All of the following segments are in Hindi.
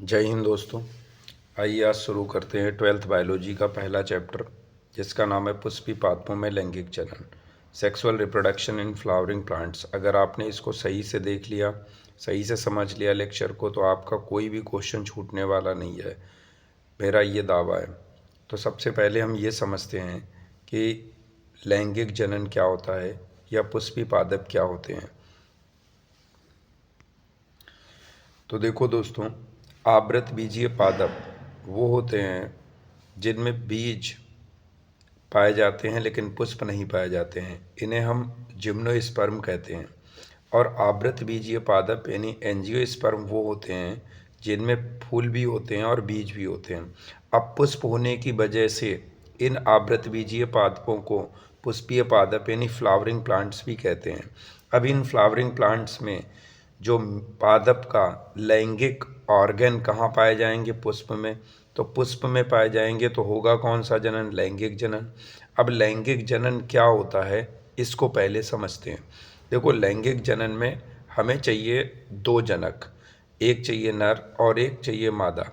जय हिंद दोस्तों। आइए आज शुरू करते हैं 12th बायोलॉजी का पहला चैप्टर, जिसका नाम है पुष्पी पादपों में लैंगिक जनन, sexual reproduction in flowering plants. अगर आपने इसको सही से देख लिया, सही से समझ लिया लेक्चर को, तो आपका कोई भी क्वेश्चन छूटने वाला नहीं है, मेरा ये दावा है। तो सबसे पहले हम ये समझते हैं कि लैंगिक जनन क्या होता है या पुष्पी पादप क्या होते हैं। तो देखो दोस्तों, आवृत बीजीय पादप वो होते हैं जिनमें बीज पाए जाते हैं लेकिन पुष्प नहीं पाए जाते हैं। इन्हें हम जिम्नोस्पर्म कहते हैं। और आवृत बीजीय पादप यानी एंजियोस्पर्म वो होते हैं जिनमें फूल भी होते हैं और बीज भी होते हैं। अब पुष्प होने की वजह से इन आवृत बीजीय पादपों को पुष्पीय पादप यानी फ्लावरिंग प्लांट्स भी कहते हैं। अब इन फ्लावरिंग प्लांट्स में जो पादप का लैंगिक ऑर्गन कहाँ पाए जाएंगे? पुष्प में। तो पुष्प में पाए जाएंगे तो होगा कौन सा जनन? लैंगिक जनन। अब लैंगिक जनन क्या होता है इसको पहले समझते हैं। देखो, लैंगिक जनन में हमें चाहिए दो जनक, एक चाहिए नर और एक चाहिए मादा।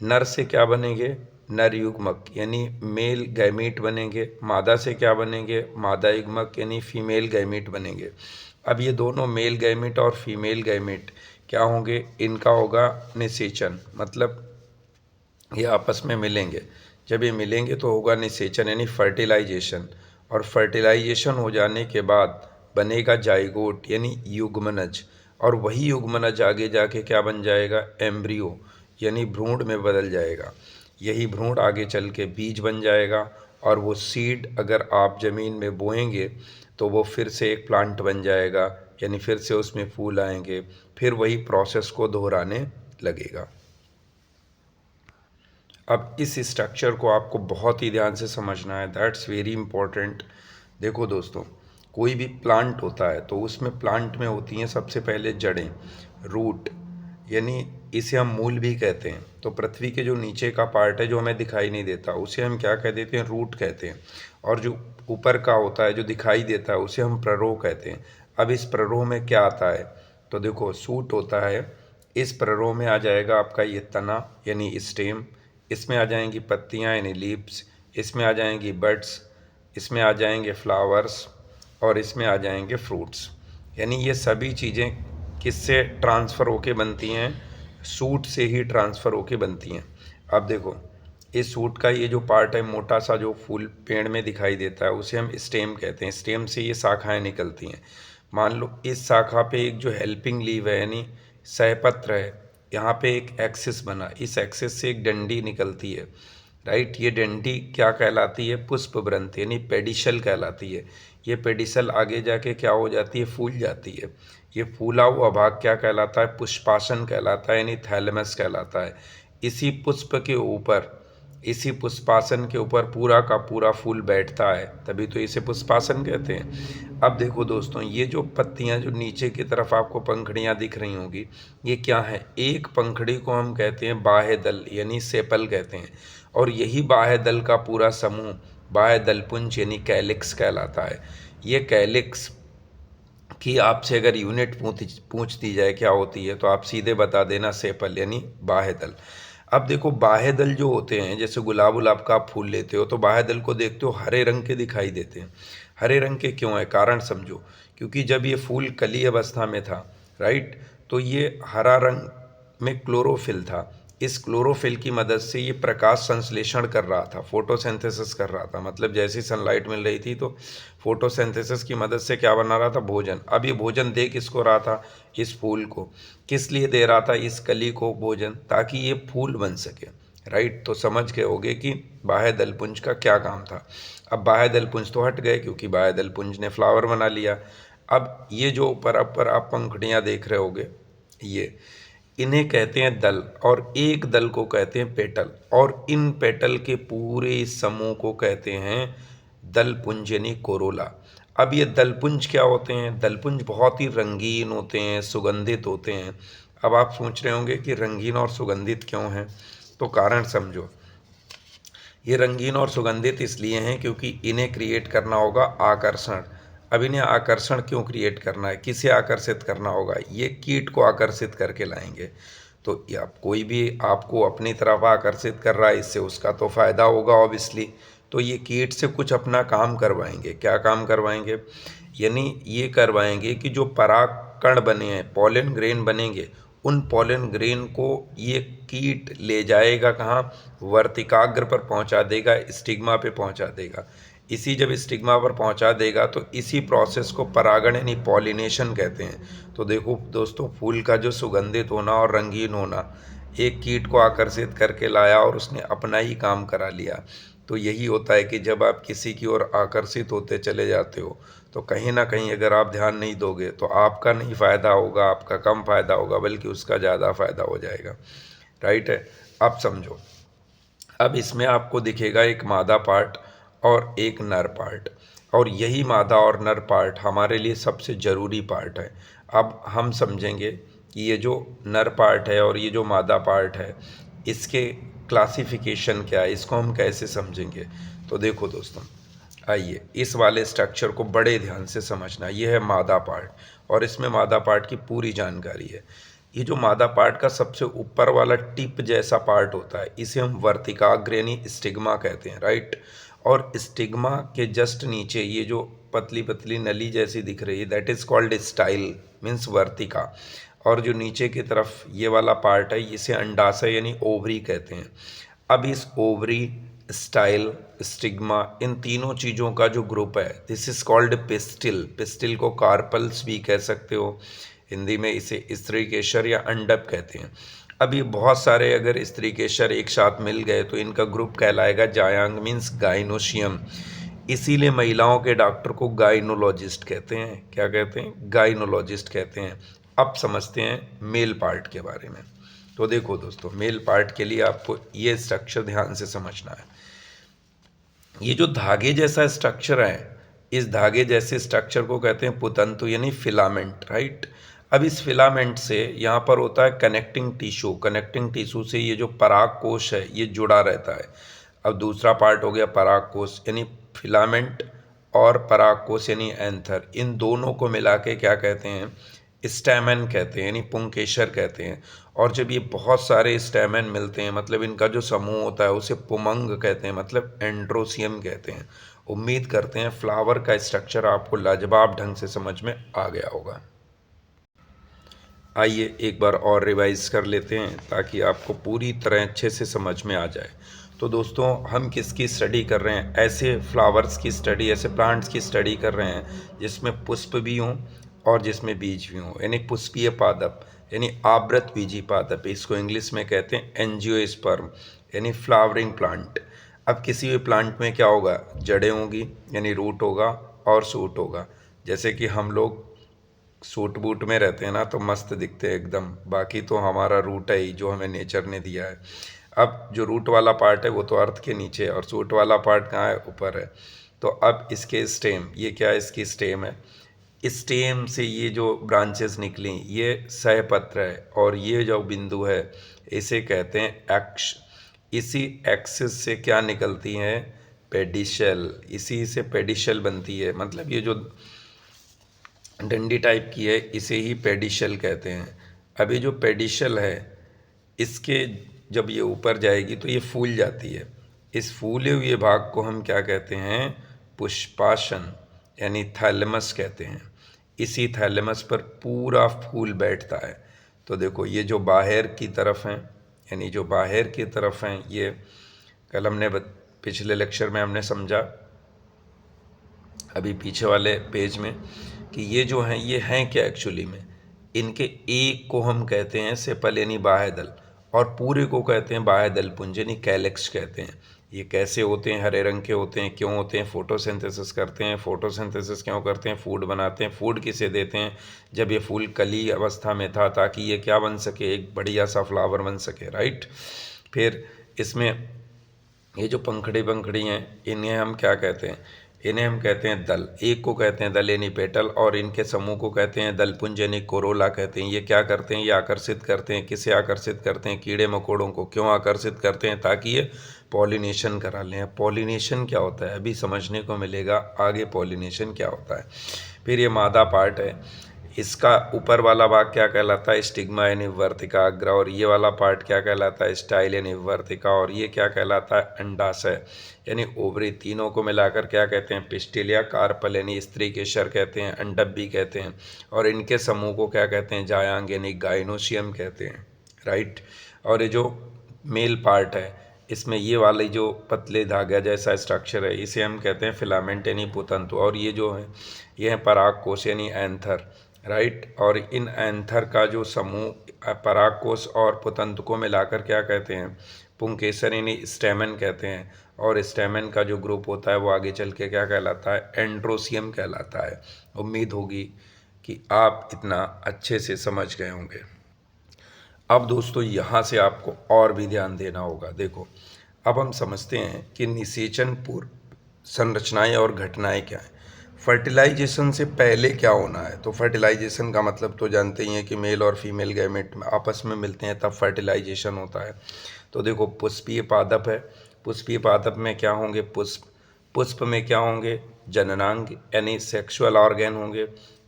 नर से क्या बनेंगे? नर युग्मक यानी मेल गैमीट बनेंगे। मादा से क्या बनेंगे? मादा युग्मक यानी फीमेल गैमीट बनेंगे। अब ये दोनों मेल गैमीट और फीमेल गैमीट क्या होंगे? इनका होगा निषेचन, मतलब ये आपस में मिलेंगे। जब ये मिलेंगे तो होगा निषेचन यानी फर्टिलाइजेशन। और फर्टिलाइजेशन हो जाने के बाद बनेगा जाइगोट यानी युग्मनज। और वही युग्मनज आगे जाके क्या बन जाएगा? एम्ब्रियो यानी भ्रूण में बदल जाएगा। यही भ्रूण आगे चल के बीज बन जाएगा। और वो सीड अगर आप ज़मीन में बोएंगे तो वो फिर से एक प्लांट बन जाएगा, यानी फिर से उसमें फूल आएंगे। फिर वही प्रोसेस को दोहराने लगेगा। अब इस स्ट्रक्चर को आपको बहुत ही ध्यान से समझना है, दैट्स वेरी इंपॉर्टेंट। देखो दोस्तों, कोई भी प्लांट होता है तो उसमें प्लांट में होती हैं सबसे पहले जड़ें, रूट, यानी इसे हम मूल भी कहते हैं। तो पृथ्वी के जो नीचे का पार्ट है जो हमें दिखाई नहीं देता उसे हम क्या कह देते हैं? रूट कहते हैं। और जो ऊपर का होता है जो दिखाई देता है उसे हम प्ररोह कहते हैं। अब इस प्ररोह में क्या आता है? तो देखो, सूट होता है, इस प्ररोह में आ जाएगा आपका ये तना यानी स्टेम, इसमें आ जाएंगी पत्तियाँ यानी लीव्स, इसमें आ जाएंगी बड्स, इसमें आ जाएंगे फ्लावर्स, और इसमें आ जाएंगे फ्रूट्स। यानी ये सभी चीज़ें किससे ट्रांसफ़र होके बनती हैं? सूट से ही ट्रांसफ़र होके बनती हैं। अब देखो, इस सूट का ये जो पार्ट है, मोटा सा जो फूल पेड़ में दिखाई देता है उसे हम स्टेम कहते हैं। स्टेम से ये शाखाएं निकलती हैं। मान लो इस शाखा पे एक जो हेल्पिंग लीव है यानी सहपत्र है, यहाँ पे एक एक्सिस बना, इस एक्सिस से एक डंडी निकलती है, राइट। ये डंडी क्या कहलाती है? पुष्प ग्रंथ यानी पेडिसल कहलाती है। ये पेडिसल आगे जाके क्या हो जाती है? फूल जाती है। ये फूला हुआ भाग क्या कहलाता है? पुष्पासन कहलाता है यानी थैलेमस कहलाता है। इसी पुष्प के ऊपर, इसी पुष्पासन के ऊपर पूरा का पूरा फूल बैठता है, तभी तो इसे पुष्पासन कहते हैं। अब देखो दोस्तों, ये जो पत्तियां जो नीचे की तरफ आपको पंखुड़ियां दिख रही होंगी, ये क्या है? एक पंखुड़ी को हम कहते हैं बाह्य दल यानी सेपल कहते हैं। और यही बाह्य दल का पूरा समूह बाह्य दलपुंज यानी कैलिक्स कहलाता है। ये कैलिक्स कि आपसे अगर यूनिट पूछ दी जाए क्या होती है तो आप सीधे बता देना सेपल यानी बाह्य दल। अब देखो, बाह्य दल जो होते हैं, जैसे गुलाब गुलाब का आप फूल लेते हो तो बाह्य दल को देखते हो हरे रंग के दिखाई देते हैं। हरे रंग के क्यों है? कारण समझो। क्योंकि जब ये फूल कली अवस्था में था, राइट, तो ये हरा रंग में क्लोरोफिल था। इस क्लोरोफिल की मदद से ये प्रकाश संश्लेषण कर रहा था, फोटोसिंथेसिस कर रहा था। मतलब जैसी सनलाइट मिल रही थी तो फोटोसिंथेसिस की मदद से क्या बना रहा था? भोजन। अब ये भोजन दे किसको रहा था? इस फूल को। किस लिए दे रहा था इस कली को भोजन? ताकि ये फूल बन सके, राइट। तो समझ गए होगे कि बाह्य दलपुंज का क्या काम था। अब बाह्य दलपुंज तो हट गए क्योंकि बाह्य दलपुंज ने फ्लावर बना लिया। अब ये जो ऊपर आप पंखुड़ियाँ देख रहे होगे, ये इन्हें कहते हैं दल, और एक दल को कहते हैं पेटल, और इन पेटल के पूरे इस समूह को कहते हैं दलपुंज यानी कोरोला। अब ये दलपुंज क्या होते हैं? दलपुंज बहुत ही रंगीन होते हैं, सुगंधित होते हैं। अब आप सोच रहे होंगे कि रंगीन और सुगंधित क्यों हैं? तो कारण समझो। ये रंगीन और सुगंधित इसलिए हैं क्योंकि इन्हें क्रिएट करना होगा आकर्षण। अब इन्हें आकर्षण क्यों क्रिएट करना है? किसे आकर्षित करना होगा? ये कीट को आकर्षित करके लाएंगे। तो ये आप कोई भी आपको अपनी तरफ आकर्षित कर रहा है, इससे उसका तो फ़ायदा होगा ऑब्वियसली। तो ये कीट से कुछ अपना काम करवाएंगे। क्या काम करवाएंगे? यानी ये करवाएंगे कि जो परागकण बने हैं, पॉलन ग्रेन बनेंगे, उन पॉलन ग्रेन को ये कीट ले जाएगा कहाँ? वर्तिकाग्र पर पहुंचा देगा, स्टिग्मा पे पहुंचा देगा। इसी जब स्टिग्मा पर पहुंचा देगा तो इसी प्रोसेस को परागण यानी पॉलिनेशन कहते हैं। तो देखो दोस्तों, फूल का जो सुगंधित होना और रंगीन होना एक कीट को आकर्षित करके लाया और उसने अपना ही काम करा लिया। तो यही होता है कि जब आप किसी की ओर आकर्षित होते चले जाते हो तो कहीं ना कहीं अगर आप ध्यान नहीं दोगे तो आपका नहीं फ़ायदा होगा, आपका कम फ़ायदा होगा, बल्कि उसका ज़्यादा फ़ायदा हो जाएगा। राइट है? अब समझो, अब इसमें आपको दिखेगा एक मादा पार्ट और एक नर पार्ट, और यही मादा और नर पार्ट हमारे लिए सबसे ज़रूरी पार्ट है। अब हम समझेंगे कि ये जो नर पार्ट है और ये जो मादा पार्ट है, इसके क्लासिफिकेशन क्या है, इसको हम कैसे समझेंगे। तो देखो दोस्तों, आइए इस वाले स्ट्रक्चर को बड़े ध्यान से समझना। ये है मादा पार्ट और इसमें मादा पार्ट की पूरी जानकारी है। ये जो मादा पार्ट का सबसे ऊपर वाला टिप जैसा पार्ट होता है, इसे हम वर्तिकाग्र यानी स्टिग्मा कहते हैं। राइट? और स्टिग्मा के जस्ट नीचे ये जो पतली पतली नली जैसी दिख रही है, that is called style, means वर्तिका। और जो नीचे की तरफ ये वाला पार्ट है, इसे अंडाशय यानी ओवरी कहते हैं। अब इस ओवरी, स्टाइल, स्टिग्मा, इन तीनों चीज़ों का जो ग्रुप है, this is called pistil. Pistil को कार्पल्स भी कह सकते हो, हिंदी में इसे स्त्रीकेशर या अंडप कहते हैं। अब ये बहुत सारे अगर स्त्रीकेशर एक साथ मिल गए तो इनका ग्रुप कहलाएगा जायांग, मीन्स गाइनोशियम। इसीलिए महिलाओं के डॉक्टर को गाइनोलॉजिस्ट कहते हैं। क्या कहते हैं? गाइनोलॉजिस्ट कहते हैं। अब समझते हैं मेल पार्ट के बारे में। तो देखो दोस्तों, मेल पार्ट के लिए आपको ये स्ट्रक्चर ध्यान से समझना है। ये जो धागे जैसा स्ट्रक्चर है, इस धागे जैसे स्ट्रक्चर को कहते हैं पुतंतु यानी फिलामेंट। राइट? अब इस फिलामेंट से यहाँ पर होता है कनेक्टिंग टिश्यू। कनेक्टिंग टिश्यू से ये जो पराग कोश है ये जुड़ा रहता है। अब दूसरा पार्ट हो गया पराग कोश, यानी फिलामेंट और पराग कोश यानी एंथर। इन दोनों को मिला के क्या कहते हैं? स्टैमेन कहते हैं, यानी पुंकेसर कहते हैं। और जब ये बहुत सारे स्टैमेन मिलते हैं, मतलब इनका जो समूह होता है, उसे पुमंग कहते हैं, मतलब एंड्रोसियम कहते हैं। उम्मीद करते हैं फ्लावर का स्ट्रक्चर आपको लाजवाब ढंग से समझ में आ गया होगा। आइए एक बार और रिवाइज कर लेते हैं ताकि आपको पूरी तरह अच्छे से समझ में आ जाए। तो दोस्तों, हम किसकी स्टडी कर रहे हैं? ऐसे फ्लावर्स की स्टडी, ऐसे प्लांट्स की स्टडी कर रहे हैं जिसमें पुष्प भी हों और जिसमें बीज भी हों, यानी पुष्पीय पादप, यानी आवृत बीजी पादप। इसको इंग्लिश में कहते हैं एंजियोस्पर्म, यानी फ्लावरिंग प्लांट। अब किसी भी प्लांट में क्या होगा? जड़ें होंगी, यानी रूट होगा और सूट होगा। जैसे कि हम लोग सूट बूट में रहते हैं ना तो मस्त दिखते हैं एकदम, बाकी तो हमारा रूट है ही जो हमें नेचर ने दिया है। अब जो रूट वाला पार्ट है वो तो अर्थ के नीचे है और सूट वाला पार्ट कहाँ है? ऊपर है। तो अब इसके स्टेम, ये क्या है? इसकी स्टेम है। स्टेम से ये जो ब्रांचेस निकली ये सहपत्र है, और ये जो बिंदु है इसे कहते हैं एक्ष। इसी एक्सिस से क्या निकलती हैं? पेडिशल। इसी से पेडिशल बनती है, मतलब ये जो डंडी टाइप की है इसे ही पेडिशल कहते हैं। अभी जो पेडिशल है इसके जब ये ऊपर जाएगी तो ये फूल जाती है। इस फूले हुए भाग को हम क्या कहते हैं? पुष्पासन, यानी थैलेमस कहते हैं। इसी थैलेमस पर पूरा फूल बैठता है। तो देखो, ये जो बाहर की तरफ हैं, यानी जो बाहर की तरफ हैं, ये कल हमने पिछले लेक्चर में हमने समझा, अभी पीछे वाले पेज में, कि ये जो हैं ये हैं क्या एक्चुअली में। इनके एक को हम कहते हैं सेपल यानी बाह्य दल, और पूरे को कहते हैं बाह्य दल पुंज यानी कैलेक्स कहते हैं। ये कैसे होते हैं? हरे रंग के होते हैं। क्यों होते हैं? फोटोसिंथेसिस करते हैं। फोटोसिंथेसिस क्यों करते हैं? फूड बनाते हैं। फूड किसे देते हैं? जब ये फूल कली अवस्था में था, ताकि ये क्या बन सके? एक बढ़िया सा फ्लावर बन सके। राइट? फिर इसमें ये जो पंखड़ी हैं इन्हें हम क्या कहते हैं? इन्हें हम कहते हैं दल। एक को कहते हैं दल यानी पेटल, और इनके समूह को कहते हैं दलपुंज यानी कोरोला कहते हैं। ये क्या करते हैं? ये आकर्षित करते हैं। किसे आकर्षित करते हैं? कीड़े मकोड़ों को। क्यों आकर्षित करते हैं? ताकि ये पॉलिनेशन करा लें। पॉलिनेशन क्या होता है अभी समझने को मिलेगा आगे, पॉलिनेशन क्या होता है। फिर ये मादा पार्ट है, इसका ऊपर वाला भाग क्या कहलाता है, स्टिग्मा यानी वर्तिका अग्र, और ये वाला पार्ट क्या कहलाता है, स्टाइल यानी वर्तिका, और ये क्या कहलाता है, अंडाशय यानी ओवरी। तीनों को मिलाकर क्या कहते हैं, पिस्टिल या कार्पल यानी स्त्री केशर कहते हैं, अंडब्बी कहते हैं, और इनके समूह को क्या कहते हैं, जायांग यानी गाइनोशियम कहते हैं, राइट। और ये जो मेल पार्ट है, इसमें ये वाली जो पतले धागे जैसा स्ट्रक्चर है, इसे हम कहते हैं फिलामेंट यानी पुतंतु, और ये जो है ये है परागकोश यानी एंथर, राइट। और इन एंथर का जो समूह परागकोश और पुतंतु को मिलाकर क्या कहते हैं, पुंकेसर यानी स्टेमन कहते हैं, और स्टेमन का जो ग्रुप होता है वो आगे चल के क्या कहलाता है, एंड्रोसियम कहलाता है। उम्मीद होगी कि आप इतना अच्छे से समझ गए होंगे। अब दोस्तों यहाँ से आपको और भी ध्यान देना होगा। देखो, अब हम समझते हैं कि निषेचन पूर्व संरचनाएं और घटनाएं क्या हैं। फर्टिलाइजेशन से पहले क्या होना है, तो फर्टिलाइजेशन का मतलब तो जानते ही हैं कि मेल और फीमेल गैमेट आपस में मिलते हैं तब फर्टिलाइजेशन होता है। तो देखो, पुष्पीय पादप है, पुष्पीय पादप में क्या होंगे, पुष्प, पुष्प में क्या होंगे, जननांग यानी सेक्सुअल ऑर्गेन होंगे।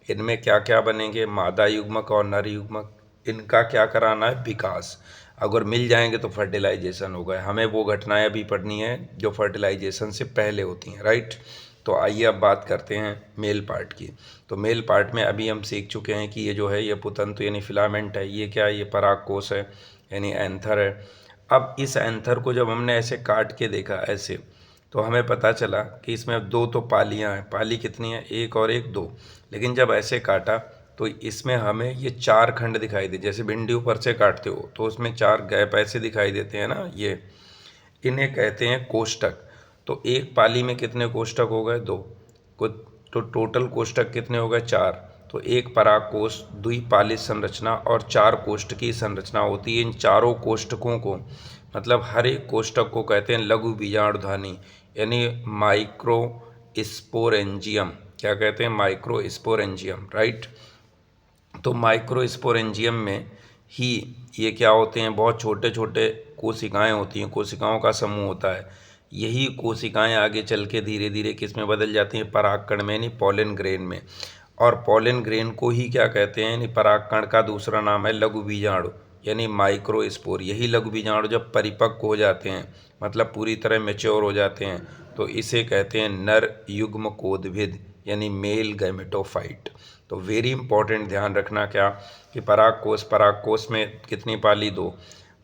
इनमें क्या क्या बनेंगे, मादा युग्मक और नर युग्मक। इनका क्या कराना है, विकास। अगर मिल जाएंगे तो फर्टिलाइजेशन होगा। हमें वो घटनाएं अभी पढ़नी है जो फर्टिलाइजेशन से पहले होती हैं, राइट। तो आइए अब बात करते हैं मेल पार्ट की। तो मेल पार्ट में अभी हम सीख चुके हैं कि ये जो है ये पुतंतु यानी फिलामेंट है, ये क्या है, ये परागकोश है यानी एंथर है। अब इस एंथर को जब हमने ऐसे काट के देखा ऐसे, तो हमें पता चला कि इसमें दो तो पालियाँ हैं। पाली कितनी है, एक और एक, दो। लेकिन जब ऐसे काटा तो इसमें हमें ये चार खंड दिखाई दे, जैसे भिंडी ऊपर से काटते हो तो उसमें चार गैप ऐसे दिखाई देते हैं ना, ये इन्हें कहते हैं कोष्ठक। तो एक पाली में कितने कोष्ठक हो गए, दो को, तो टोटल कोष्ठक कितने हो गए, चार। तो एक परागकोश, द्विपालित संरचना और चार कोष्ठकीय संरचना होती है। इन चारों कोष्ठकों को मतलब हर एक कोष्ठक को कहते हैं लघु बीजाणुधानी यानी माइक्रो स्पोरेंजियम। क्या कहते हैं, माइक्रो स्पोरेंजियम, राइट। तो माइक्रोस्पोरेंजियम में ही ये क्या होते हैं, बहुत छोटे छोटे कोशिकाएं होती हैं, कोशिकाओं का समूह होता है। यही कोशिकाएं आगे चल के धीरे धीरे किस में बदल जाती हैं, परागकण में यानी पॉलन ग्रेन में। और पॉलन ग्रेन को ही क्या कहते हैं, यानी परागकण का दूसरा नाम है लघु बीजाणु यानी माइक्रोस्पोर। यही लघु बीजाणु जब परिपक्व हो जाते हैं, मतलब पूरी तरह मेच्योर हो जाते हैं, तो इसे कहते हैं नर युग्मकोद्भिद यानी मेल गैमेटोफाइट। तो वेरी इंपॉर्टेंट ध्यान रखना क्या कि परागकोश, परागकोश में कितनी पाली, दो,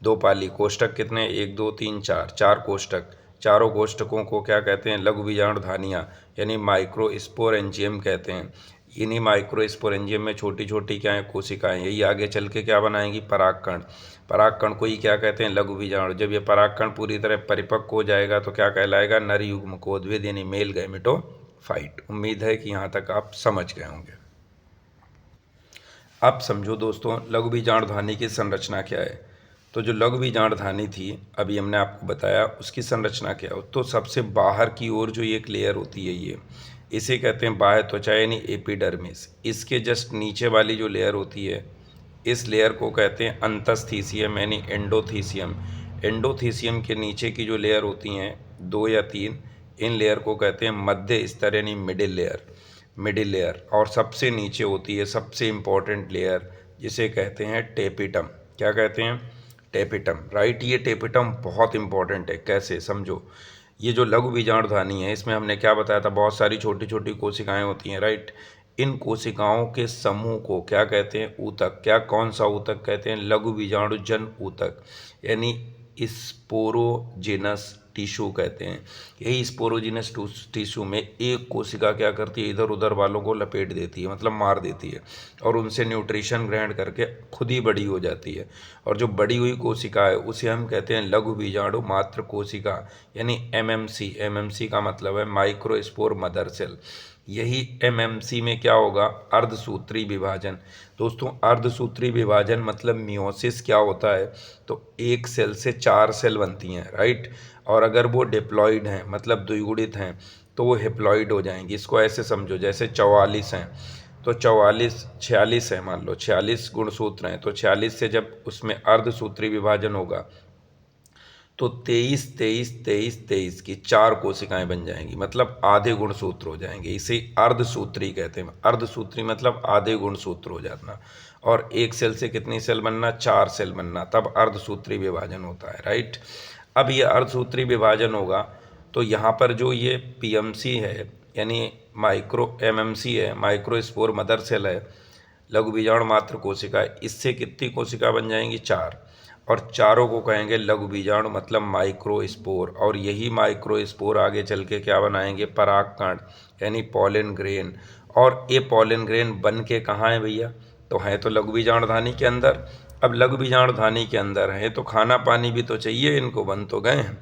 दो पाली। कोष्ठक कितने, एक दो तीन चार, चार कोष्ठक। चारों कोष्ठकों को क्या कहते हैं, लघु बीजाणुधानियाँ यानी माइक्रोस्पोरेंजियम कहते हैं। इन्हीं माइक्रोस्पोरेंजियम में छोटी छोटी क्या है, कोशिकाएं। यही आगे चल के क्या बनाएंगी, परागकण। परागकण को ही क्या कहते हैं, लघु बीजाणु। जब ये परागकण पूरी तरह परिपक्व हो जाएगा तो क्या कहलाएगा, नर युग्मकोद्भिद यानी मेल गैमेटोफाइट। उम्मीद है कि यहाँ तक आप समझ गए होंगे। अब समझो दोस्तों, लघु बीजाणुधानी की संरचना क्या है। तो जो लघु बीजाणुधानी थी, अभी हमने आपको बताया, उसकी संरचना क्या है। तो सबसे बाहर की ओर जो एक लेयर होती है, ये इसे कहते हैं बाह्य त्वचा यानी एपिडर्मिस। इसके जस्ट नीचे वाली जो लेयर होती है, इस लेयर को कहते हैं अंतस्थीसियम यानी एंडोथीसियम। एंडोथीसियम के नीचे की जो लेयर होती हैं, दो या तीन, इन लेयर को कहते हैं मध्य स्तर यानी मिडिल लेयर, मिडिल लेयर। और सबसे नीचे होती है सबसे इम्पॉर्टेंट लेयर, जिसे कहते हैं टेपिटम। क्या कहते हैं, टेपिटम, राइट। ये टेपिटम बहुत इंपॉर्टेंट है। कैसे, समझो। ये जो लघु बीजाणुधानी है, इसमें हमने क्या बताया था, बहुत सारी छोटी छोटी कोशिकाएं होती हैं, राइट। इन कोशिकाओं के समूह को क्या कहते हैं, ऊतक। क्या, कौन सा ऊतक कहते हैं, लघु बीजाणुजन ऊतक यानी स्पोरोजेनस टिश्यू कहते हैं। यही स्पोरोजिनस टिश्यू में एक कोशिका क्या करती है, इधर उधर वालों को लपेट देती है, मतलब मार देती है, और उनसे न्यूट्रिशन ग्रहण करके खुद ही बड़ी हो जाती है। और जो बड़ी हुई कोशिका है उसे हम कहते हैं लघु बीजाणु मात्र कोशिका यानी एमएमसी। एमएमसी का मतलब है माइक्रोस्पोर मदर सेल। यही एमएमसी में क्या होगा, अर्धसूत्री विभाजन। दोस्तों, अर्धसूत्री विभाजन मतलब मियोसिस क्या होता है, तो एक सेल से चार सेल बनती हैं, राइट। और अगर वो डिप्लॉइड हैं मतलब द्विगुणित हैं तो वो हेप्लॉइड हो जाएंगी। इसको ऐसे समझो, जैसे 44 हैं तो 44, 46 है, मान लो 46 गुणसूत्र हैं, तो 46 से जब उसमें अर्धसूत्री विभाजन होगा तो 23 23 23 23 की 4 कोशिकाएं बन जाएंगी, मतलब आधे गुणसूत्र हो जाएंगे। इसे अर्धसूत्री कहते हैं। अर्धसूत्री मतलब आधे गुणसूत्र हो जाना। और एक सेल से कितनी सेल बनना? 4 सेल बनना, तब अर्धसूत्री विभाजन होता है, राइट। अब ये अर्धसूत्री विभाजन होगा तो यहाँ पर जो ये पीएमसी है यानी माइक्रो एमएमसी है, माइक्रोस्पोर मदर सेल है, लघु बीजाणु मात्र कोशिका, इससे कितनी कोशिका बन जाएंगी? 4। और चारों को कहेंगे लघु बीजाणु मतलब माइक्रोस्पोर। और यही माइक्रोस्पोर आगे चल के क्या बनाएंगे? परागकण यानी पॉलन ग्रेन। और ये पॉलन ग्रेन बन के कहाँ है भैया? तो है तो लघु बीजाणुधानी के अंदर। अब लघु बीजाणुधानी के अंदर है तो खाना पानी भी तो चाहिए इनको, बन तो गए हैं,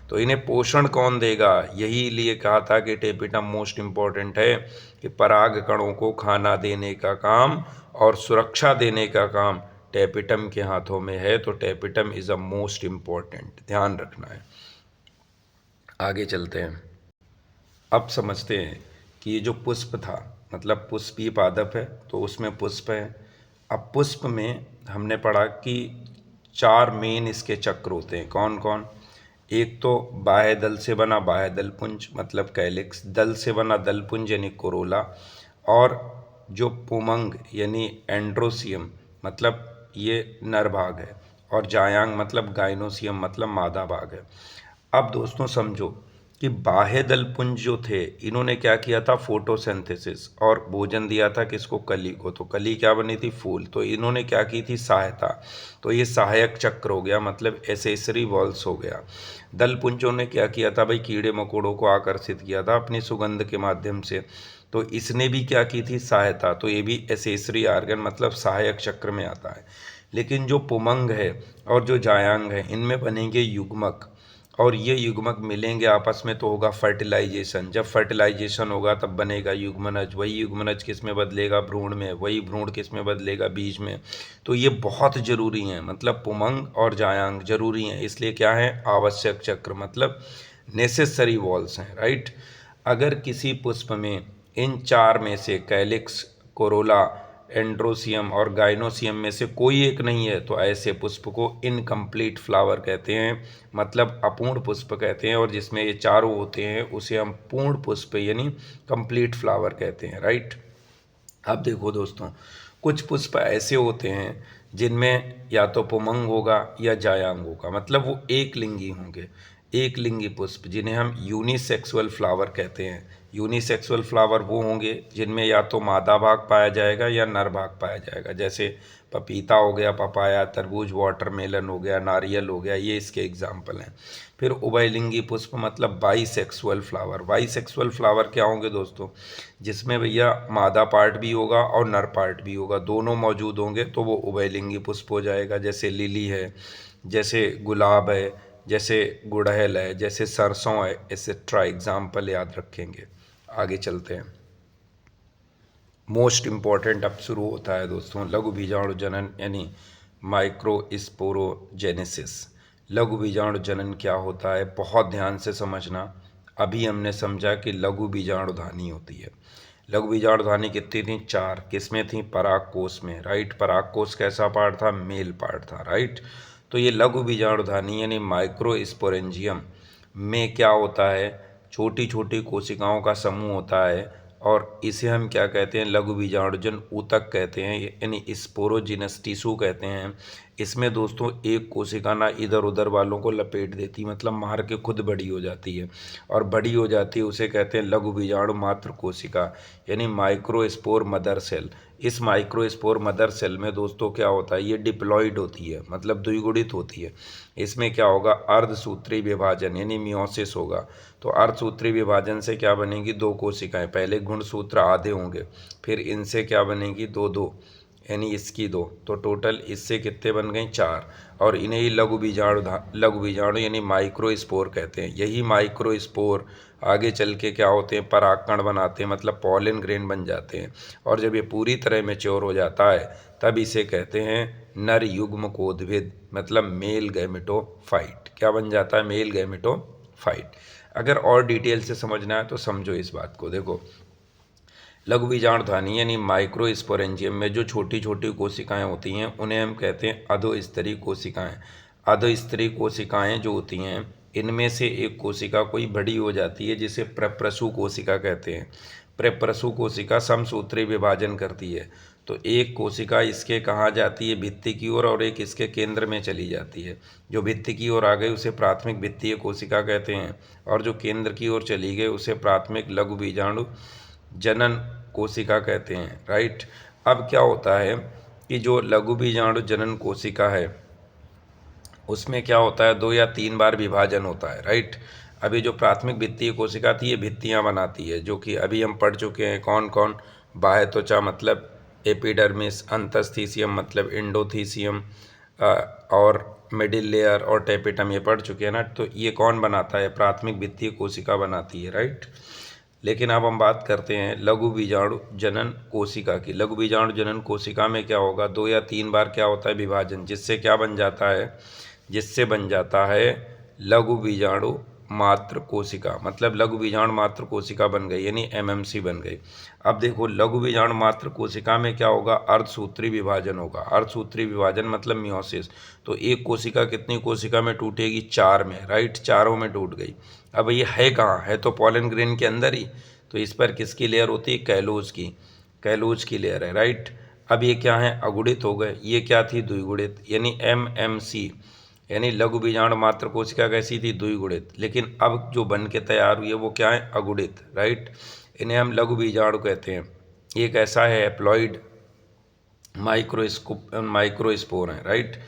तो इन्हें पोषण कौन देगा? यही लिए कहा था कि टेपिटम मोस्ट इम्पॉर्टेंट है, कि पराग कणों को खाना देने का काम और सुरक्षा देने का काम टेपिटम के हाथों में है। तो tapetum is a most important, ध्यान रखना है। आगे चलते हैं। अब समझते हैं कि ये जो पुष्प था, मतलब पुष्पीय पादप है तो उसमें पुष्प है। अब पुष्प में हमने पढ़ा कि 4 मेन इसके चक्र होते हैं। कौन कौन? एक तो बाह्य दल से बना बाह्य दलपुंज मतलब कैलिक्स, दल से बना दलपुंज यानी कोरोला, और जो पुमंग यानी एंड्रोसियम मतलब ये नर भाग है, और जायांग मतलब गाइनोसियम मतलब मादा भाग है। अब दोस्तों समझो कि बाह्य दलपुंज जो थे इन्होंने क्या किया था? फोटोसिंथेसिस, और भोजन दिया था किसको? कली को। तो कली क्या बनी थी? फूल। तो इन्होंने क्या की थी? सहायता। तो ये सहायक चक्र हो गया, मतलब एसेसरी वॉल्स हो गया। दलपुंजों ने क्या किया था भाई? कीड़े मकोड़ों को आकर्षित किया था अपनी सुगंध के माध्यम से, तो इसने भी क्या की थी? सहायता। तो ये भी एसेसरी आर्गन मतलब सहायक चक्र में आता है। लेकिन जो पुमंग है और जो जायांग है इनमें बनेंगे युग्मक, और ये युग्मक मिलेंगे आपस में तो होगा फर्टिलाइजेशन। जब फर्टिलाइजेशन होगा तब बनेगा युग्मनज। वही युग्मनज किस में बदलेगा? भ्रूण में। वही भ्रूण किस में बदलेगा? बीज में। तो ये बहुत ज़रूरी हैं, मतलब पुमंग और जायांग जरूरी हैं, इसलिए क्या है? आवश्यक चक्र मतलब नेसेसरी वॉल्स हैं, राइट। अगर किसी पुष्प में इन 4 में से कैलिक्स, कोरोला, एंड्रोसियम और गाइनोसियम में से कोई एक नहीं है तो ऐसे पुष्प को इनकम्प्लीट फ्लावर कहते हैं, मतलब अपूर्ण पुष्प कहते हैं। और जिसमें ये चारों होते हैं उसे हम पूर्ण पुष्प यानी कंप्लीट फ्लावर कहते हैं, राइट। अब देखो दोस्तों, कुछ पुष्प ऐसे होते हैं जिनमें या तो पुमंग होगा या जायांग होगा, मतलब वो एक लिंगी होंगे, एक लिंगी पुष्प, जिन्हें हम यूनिसेक्सुअल फ्लावर कहते हैं। यूनिसेक्सुअल फ्लावर वो होंगे जिनमें या तो मादा भाग पाया जाएगा या नर भाग पाया जाएगा, जैसे पपीता हो गया, पपाया, तरबूज, वाटरमेलन हो गया, नारियल हो गया, ये इसके एग्जाम्पल हैं। फिर उभयलिंगी पुष्प मतलब बाईसेक्सुअल फ्लावर। बाईसेक्सुअल फ्लावर क्या होंगे दोस्तों? जिसमें भैया मादा पार्ट भी होगा और नर पार्ट भी होगा, दोनों मौजूद होंगे तो वो उभयलिंगी पुष्प हो जाएगा। जैसे लिली है, जैसे गुलाब है, जैसे गुड़हल है, जैसे सरसों है, एक्सेट्रा एग्जाम्पल याद रखेंगे। आगे चलते हैं। मोस्ट इम्पॉर्टेंट अब शुरू होता है दोस्तों, लघु बीजाणु जनन यानी माइक्रोस्पोरोजेनेसिस। लघु बीजाणु जनन क्या होता है? बहुत ध्यान से समझना। अभी हमने समझा कि लघु बीजाणुधानी होती है। लघु बीजाणुधानी कितनी थी? 4। किसमें थी? परागकोश में, राइट। परागकोश कैसा पार्ट था? मेल पार्ट था, राइट। तो ये लघु बीजाणुधानी यानी माइक्रोस्पोरेंजियम में क्या होता है? छोटी छोटी कोशिकाओं का समूह होता है, और इसे हम क्या कहते हैं? लघु बीजाणुजन ऊतक कहते हैं, यानी स्पोरोजिनस टिश्यू कहते हैं। इसमें दोस्तों एक कोशिका ना इधर उधर वालों को लपेट देती, मतलब मार के खुद बड़ी हो जाती है, और बड़ी हो जाती है उसे कहते हैं लघु बीजाणु मात्र कोशिका यानी माइक्रोस्पोर मदर सेल। इस माइक्रोस्पोर मदर सेल में दोस्तों क्या होता है? ये डिप्लॉइड होती है, मतलब द्विगुणित होती है। इसमें क्या होगा? अर्धसूत्री विभाजन यानी मियोसिस होगा। तो अर्धसूत्री विभाजन से क्या बनेगी? 2 कोशिकाएं। पहले गुणसूत्र आधे होंगे, फिर इनसे क्या बनेगी? 2 2 यानी इसकी 2, तो टोटल इससे कितने बन गए? 4। और इन्हें ही लघु बीजाणु यानी माइक्रोस्पोर कहते हैं। यही माइक्रोस्पोर आगे चल के क्या होते हैं? परागकण बनाते हैं, मतलब पॉलन ग्रेन बन जाते हैं। और जब ये पूरी तरह मैच्योर हो जाता है तब इसे कहते हैं नर युग्मकोद्भिद, मतलब मेल गैमेटोफाइट। क्या बन जाता है? Male gametophyte. अगर और डिटेल से समझना है तो समझो इस बात को। देखो, लघु बीजाणुधानी यानी माइक्रोस्पोरेंजियम में जो छोटी छोटी कोशिकाएं होती हैं उन्हें हम कहते हैं अधोस्तरीय कोशिकाएं। अधस्त्री कोशिकाएं जो होती हैं, इनमें से एक कोशिका कोई बड़ी हो जाती है जिसे प्रप्रसु कोशिका कहते हैं। प्रप्रसु कोशिका समसूत्री विभाजन करती है। तो एक कोशिका इसके कहाँ जाती है, भित्ति की ओर, और एक इसके केंद्र में चली जाती है। जो भित्ति की ओर आ गई उसे प्राथमिक भित्तीय कोशिका कहते हैं, और जो केंद्र की ओर चली गई उसे प्राथमिक लघु बीजाणु जनन कोशिका कहते हैं। राइट। अब क्या होता है कि जो लघु बीजाणु जनन कोशिका है उसमें क्या होता है, 2 या 3 बार विभाजन होता है। राइट। अभी जो प्राथमिक भित्तीय कोशिका थी ये भित्तियाँ बनाती है, जो कि अभी हम पढ़ चुके हैं। कौन कौन? बाह्य त्वचा मतलब एपिडर्मिस, अंतस्थीसियम मतलब एंडोथीसियम, और मिडिल लेयर और टेपिटम, ये पढ़ चुके हैं ना। तो ये कौन बनाता है? प्राथमिक भित्तीय कोशिका बनाती है। राइट। लेकिन अब हम बात करते हैं लघु बीजाणु जनन कोशिका की। लघु बीजाणु जनन कोशिका में क्या होगा, 2 या 3 बार क्या होता है, विभाजन, जिससे क्या बन जाता है, जिससे बन जाता है लघु बीजाणु मात्र कोशिका। मतलब लघु बीजाणु मात्र कोशिका बन गई, यानी एमएमसी बन गई। अब देखो लघु बीजाणु मात्र कोशिका में क्या होगा, अर्धसूत्री विभाजन होगा। अर्धसूत्री विभाजन मतलब मियोसिस। तो एक कोशिका कितनी कोशिका में टूटेगी? 4 में। राइट। चारों में टूट गई। अब ये है कहाँ है, तो पॉलन ग्रेन के अंदर ही। तो इस पर किसकी लेयर होती है? कैलोज की। कैलोज की लेयर है। राइट। अब ये क्या है, अगुणित हो गए। ये क्या थी? द्विगुणित, यानी एमएमसी, यानी लघु बीजाणु मात्र कोशिका कैसी थी? द्विगुणित। लेकिन अब जो बन के तैयार हुई है वो क्या है? अगुणित। राइट। इन्हें हम लघु बीजाणु कहते हैं। एक ऐसा है एप्लॉइड माइक्रोस्पोर है। राइट।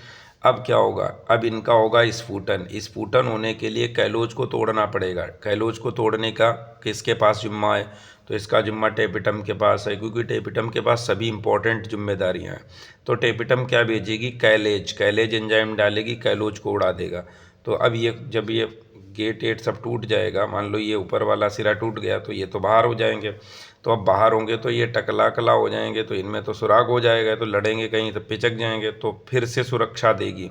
अब क्या होगा, अब इनका होगा स्फुटन। स्फुटन होने के लिए कैलोज को तोड़ना पड़ेगा। कैलोज को तोड़ने का किसके पास जिम्मा है? तो इसका जिम्मा टेपिटम के पास है, क्योंकि टेपिटम के पास सभी इंपॉर्टेंट जिम्मेदारियां हैं। तो टेपिटम क्या भेजेगी? कैलेज। कैलेज एंजाइम डालेगी, कैलोज को उड़ा देगा। तो अब ये जब ये गेट 8 सब टूट जाएगा, मान लो ये ऊपर वाला सिरा टूट गया, तो ये तो बाहर हो जाएंगे। तो अब बाहर होंगे तो ये टकला कला हो जाएंगे, तो इनमें तो सुराग हो जाएगा, तो लड़ेंगे कहीं तो पिचक जाएंगे। तो फिर से सुरक्षा देगी।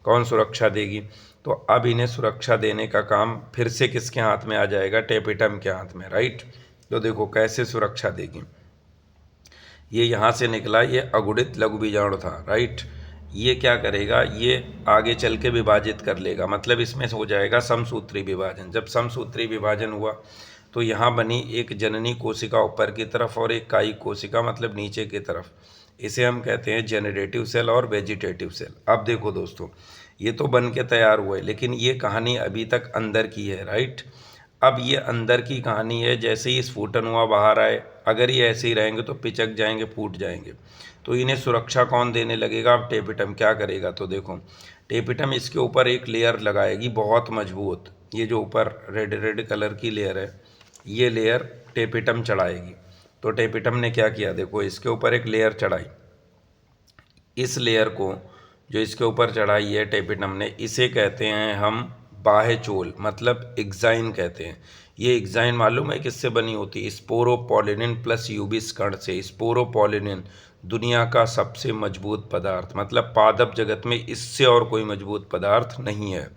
कौन सुरक्षा देगी? तो अब इन्हें सुरक्षा देने का काम फिर से किसके हाथ में आ जाएगा? टेपिटम के हाथ में। राइट। तो देखो कैसे सुरक्षा देगी। ये यहाँ से निकला, ये अगुणित लघु बीजाणु था। राइट। ये क्या करेगा, ये आगे चल के विभाजित कर लेगा, मतलब इसमें हो जाएगा समसूत्री विभाजन। जब समसूत्री विभाजन हुआ तो यहाँ बनी एक जननी कोशिका ऊपर की तरफ और एक कायिक कोशिका मतलब नीचे की तरफ। इसे हम कहते हैं जेनरेटिव सेल और वेजिटेटिव सेल। अब देखो दोस्तों, ये तो बन के तैयार हुए, लेकिन ये कहानी अभी तक अंदर की है। राइट। अब ये अंदर की कहानी है। जैसे ही स्फुटन हुआ बाहर आए, अगर ये ऐसे ही रहेंगे तो पिचक जाएंगे, फूट जाएंगे। तो इन्हें सुरक्षा कौन देने लगेगा? अब टेपिटम क्या करेगा, तो देखो टेपिटम इसके ऊपर एक लेयर लगाएगी बहुत मजबूत। ये जो ऊपर रेड रेड कलर की लेयर है, ये लेयर टेपिटम चढ़ाएगी। तो टेपिटम ने क्या किया, देखो इसके ऊपर एक लेयर चढ़ाई। इस लेयर को जो इसके ऊपर चढ़ाई है टेपिटम ने, इसे कहते हैं हम बाह्य चोल, मतलब एग्जाइन कहते हैं। ये एग्जाइन मालूम है किससे बनी होती है? स्पोरोपोलिनिन प्लस यूबिस कण से। स्पोरोपोलिनिन दुनिया का सबसे मजबूत पदार्थ, मतलब पादप जगत में इससे और कोई मजबूत पदार्थ नहीं है।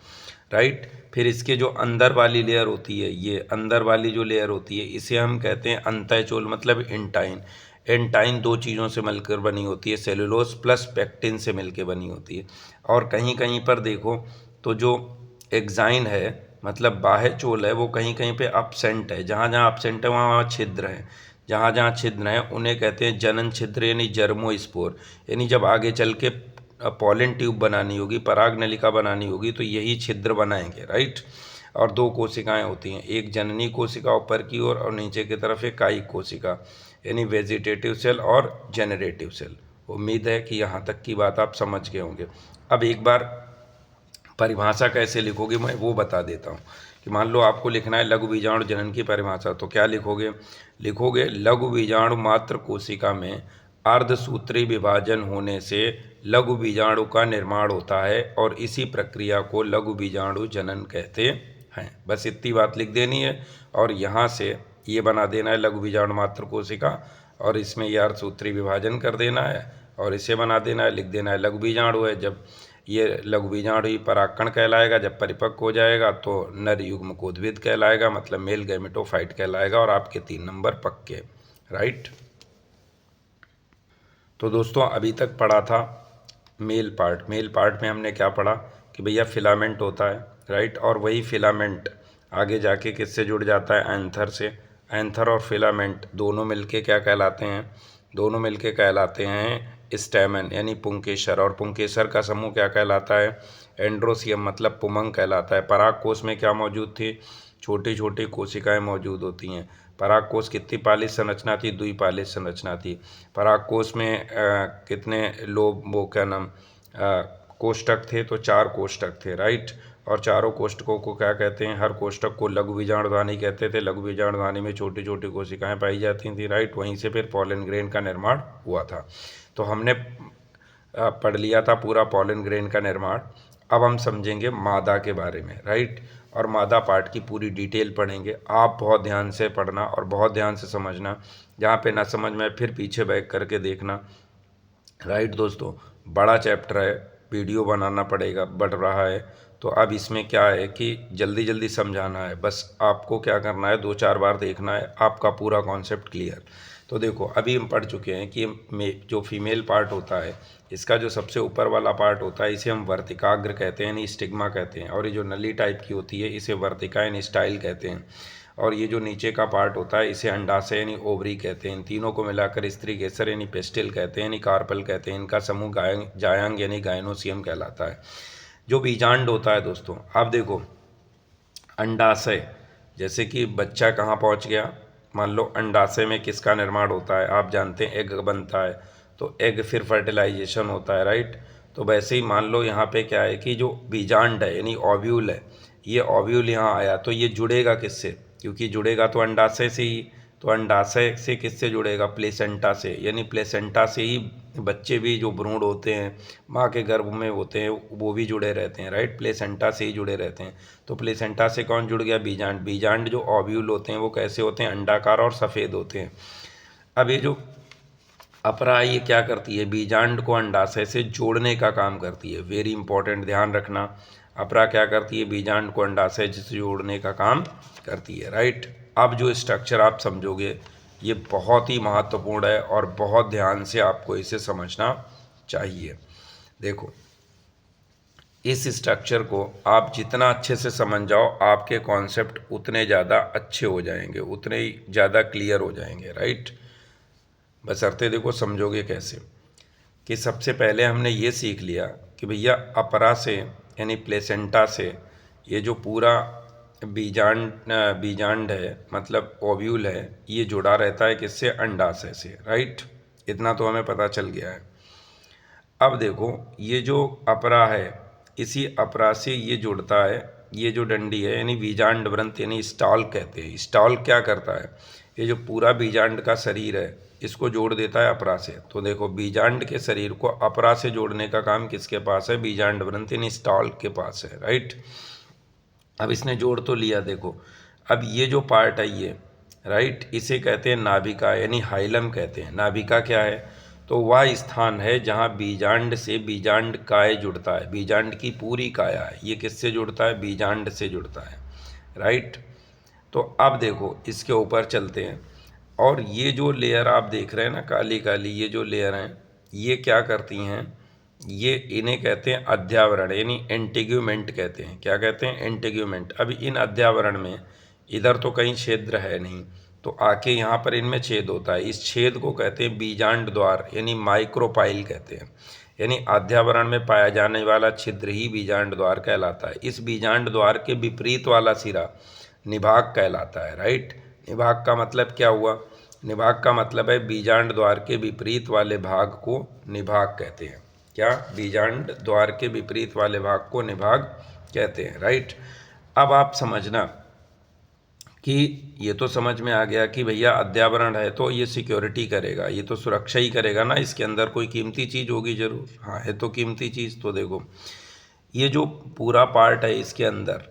राइट। फिर इसके जो अंदर वाली लेयर होती है, ये अंदर वाली जो लेयर होती है, इसे हम कहते हैं अंतःचोल, मतलब इंटाइन। एंटाइन 2 चीज़ों से मिलकर बनी होती है, सेलुलोज प्लस पेक्टिन से मिलकर बनी होती है। और कहीं कहीं पर देखो तो जो एक्साइन है, मतलब बाह्य चोल है, वो कहीं कहीं पे अपसेंट है। जहाँ जहाँ अपसेंट है वहाँ वहाँ छिद्र है। जहाँ जहाँ छिद्र है उन्हें कहते हैं जनन छिद्र, यानी जर्मोस्पोर। यानी जब आगे चल के पॉलन ट्यूब बनानी होगी, पराग नलिका बनानी होगी, तो यही छिद्र बनाएंगे। राइट। और 2 कोशिकाएं होती हैं, एक जननी कोशिका ऊपर की ओर और नीचे की तरफ एक कायिक कोशिका, यानी वेजिटेटिव सेल और जेनरेटिव सेल। उम्मीद है कि यहाँ तक की बात आप समझ गए होंगे। अब एक बार परिभाषा कैसे लिखोगे मैं वो बता देता हूँ। कि मान लो आपको लिखना है लघु बीजाणु जनन की परिभाषा, तो क्या लिखोगे? लिखोगे लघु बीजाणु मात्र कोशिका में अर्धसूत्री विभाजन होने से लघु बीजाणु का निर्माण होता है और इसी प्रक्रिया को लघु बीजाणु जनन कहते हैं। बस इतनी बात लिख देनी है और यहाँ से ये बना देना है लघु बीजाणु मात्र कोशिका, और इसमें ये अर्धसूत्री विभाजन कर देना है और इसे बना देना है, लिख देना है लघु बीजाणु है। जब ये लघु बीजाणु ही परागकण कहलाएगा, जब परिपक्व हो जाएगा तो नर युग्मकोद्भिद कहलाएगा, मतलब मेल गैमेटोफाइट कहलाएगा, और आपके 3 नंबर पक्के। राइट। तो दोस्तों अभी तक पढ़ा था मेल पार्ट। मेल पार्ट में हमने क्या पढ़ा कि भैया फिलामेंट होता है, राइट। और वही फिलामेंट आगे जाके किससे जुड़ जाता है, एंथर से। एंथर और फिलामेंट दोनों मिलके क्या कहलाते हैं, दोनों मिलके कहलाते हैं स्टैमेन यानी पुंकेसर। और पुंकेसर का समूह क्या कहलाता है, एंड्रोसियम मतलब पुमंग कहलाता है। परागकोश में क्या मौजूद थी, छोटी छोटी कोशिकाएं मौजूद होती हैं। परागकोश कितनी पालिश संरचना थी, द्विपालिश संरचना थी। परागकोश में कितने लोब वो क्या नाम कोष्ठक थे, तो 4 कोष्ठक थे, राइट। और चारों कोष्ठकों को क्या कहते हैं, हर कोष्ठक को लघु बीजाणुधानी कहते थे। लघु बीजाणुधानी में छोटी छोटी कोशिकाएं पाई जाती थी, राइट। वहीं से फिर पॉलन ग्रेन का निर्माण हुआ था। तो हमने पढ़ लिया था पूरा पॉलन ग्रेन का निर्माण। अब हम समझेंगे मादा के बारे में, राइट। और मादा पार्ट की पूरी डिटेल पढ़ेंगे। आप बहुत ध्यान से पढ़ना और बहुत ध्यान से समझना, जहाँ पे ना समझ में फिर पीछे बैक करके देखना, राइट। दोस्तों बड़ा चैप्टर है, वीडियो बनाना पड़ेगा, बढ़ रहा है। तो अब इसमें क्या है कि जल्दी जल्दी समझाना है, बस आपको क्या करना है, 2-4 बार देखना है, आपका पूरा कॉन्सेप्ट क्लियर। तो देखो अभी हम पढ़ चुके हैं कि जो फीमेल पार्ट होता है, इसका जो सबसे ऊपर वाला पार्ट होता है, इसे हम वर्तिकाग्र कहते हैं यानी स्टिग्मा कहते हैं। और ये जो नली टाइप की होती है, इसे वर्तिका यानी स्टाइल कहते हैं। और ये जो नीचे का पार्ट होता है, इसे अंडाशय यानी ओवरी कहते हैं। इन तीनों को मिलाकर स्त्री केसर यानी पेस्टिल कहते हैं यानी कार्पल कहते हैं। इनका समूह जायांग यानी गायनोसियम कहलाता है। जो बीजांड होता है दोस्तों, आप देखो अंडाशय, जैसे कि बच्चा कहाँ पहुँच गया, मान लो अंडाशय में किसका निर्माण होता है, आप जानते हैं एग बनता है। तो एग फिर फर्टिलाइजेशन होता है, राइट। तो वैसे ही मान लो यहाँ पे क्या है कि जो बीजांड है यानी ओव्यूल है, ये ओव्यूल यहाँ आया तो ये जुड़ेगा किससे, क्योंकि जुड़ेगा तो अंडाशय से ही। तो अंडाशय से किससे जुड़ेगा, प्लेसेंटा से, यानी प्लेसेंटा से ही बच्चे भी जो भ्रूण होते हैं माँ के गर्भ में होते हैं वो भी जुड़े रहते हैं, राइट। प्लेसेंटा से ही जुड़े रहते हैं। तो प्लेसेंटा से कौन जुड़ गया, बीजांड। बीजांड जो ओव्यूल होते हैं वो कैसे होते हैं, अंडाकार और सफ़ेद होते हैं। अब ये जो अपरा ये क्या करती है, बीजांड को अंडाशय से जोड़ने का काम करती है। वेरी इंपॉर्टेंट, ध्यान रखना। अपरा क्या करती है, बीजांड को अंडाशय से जोड़ने का काम करती है, राइट। अब जो स्ट्रक्चर आप समझोगे ये बहुत ही महत्वपूर्ण है और बहुत ध्यान से आपको इसे समझना चाहिए। देखो इस स्ट्रक्चर को आप जितना अच्छे से समझ जाओ, आपके कॉन्सेप्ट उतने ज़्यादा अच्छे हो जाएंगे, उतने ही ज़्यादा क्लियर हो जाएंगे, राइट। बशर्ते देखो समझोगे कैसे, कि सबसे पहले हमने ये सीख लिया कि भैया अपरा से यानी प्लेसेंटा से ये जो पूरा बीजांड है मतलब ओव्यूल है, ये जुड़ा रहता है किससे, अंडाशय से, राइट। इतना तो हमें पता चल गया है। अब देखो ये जो अपरा है, इसी अपरा से ये जुड़ता है, ये जो डंडी है यानी बीजांड व्रंत यानी स्टॉल कहते हैं। स्टॉल क्या करता है, ये जो पूरा बीजांड का शरीर है इसको जोड़ देता है अपरा से। तो देखो बीजांड के शरीर को अपरा से जोड़ने का काम किसके पास है, बीजांड व्रंत यानी स्टॉल के पास है, राइट। अब इसने जोड़ तो लिया, देखो अब ये जो पार्ट है ये, राइट, इसे कहते हैं नाभिका यानी हाइलम कहते हैं। नाभिका क्या है, तो वह स्थान है जहाँ बीजांड से बीजांड काय जुड़ता है। बीजांड की पूरी काया है, ये किससे जुड़ता है, बीजांड से जुड़ता है, राइट। तो अब देखो इसके ऊपर चलते हैं, और ये जो लेयर आप देख रहे हैं ना काली काली, ये जो लेयर हैं ये क्या करती हैं, ये इन्हें कहते हैं अध्यावरण यानी एंटीग्यूमेंट कहते हैं। क्या कहते हैं, एंटीग्यूमेंट। अब इन अध्यावरण में इधर तो कहीं छिद्र है नहीं, तो आके यहाँ पर इनमें छेद होता है। इस छेद को कहते हैं बीजांड द्वार यानी माइक्रोपाइल कहते हैं। यानी अध्यावरण में पाया जाने वाला छिद्र ही बीजांड द्वार कहलाता है। इस बीजांड द्वार के विपरीत वाला सिरा निभाग कहलाता है, राइट। निभाग का मतलब क्या हुआ, निभाग का मतलब है बीजांड द्वार के विपरीत वाले भाग को निभाग कहते हैं। क्या, बीजांड द्वार के विपरीत वाले भाग को निभाग कहते हैं, राइट। अब आप समझना कि ये तो समझ में आ गया कि भैया अध्यावरण है तो ये सिक्योरिटी करेगा, ये तो सुरक्षा ही करेगा ना, इसके अंदर कोई कीमती चीज़ होगी जरूर, हाँ है तो कीमती चीज़। तो देखो ये जो पूरा पार्ट है इसके अंदर,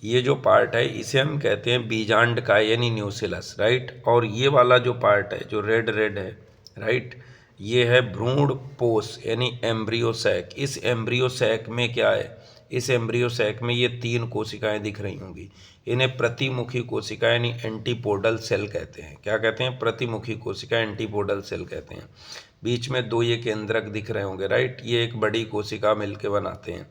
ये जो पार्ट है इसे हम कहते हैं बीजांड का यानी न्यूसिलस, राइट। और ये वाला जो पार्ट है जो रेड रेड है, राइट, ये है भ्रूण पोष यानी एम्ब्रियो सैक। इस एम्ब्रियो सैक में क्या है, इस एम्ब्रियो सैक में ये 3 कोशिकाएं दिख रही होंगी, इन्हें प्रतिमुखी कोशिका यानी एंटीपोडल सेल कहते हैं। क्या कहते हैं, प्रतिमुखी कोशिका एंटीपोडल सेल कहते हैं। बीच में 2 ये केंद्रक दिख रहे होंगे, राइट, ये एक बड़ी कोशिका मिलके बनाते हैं।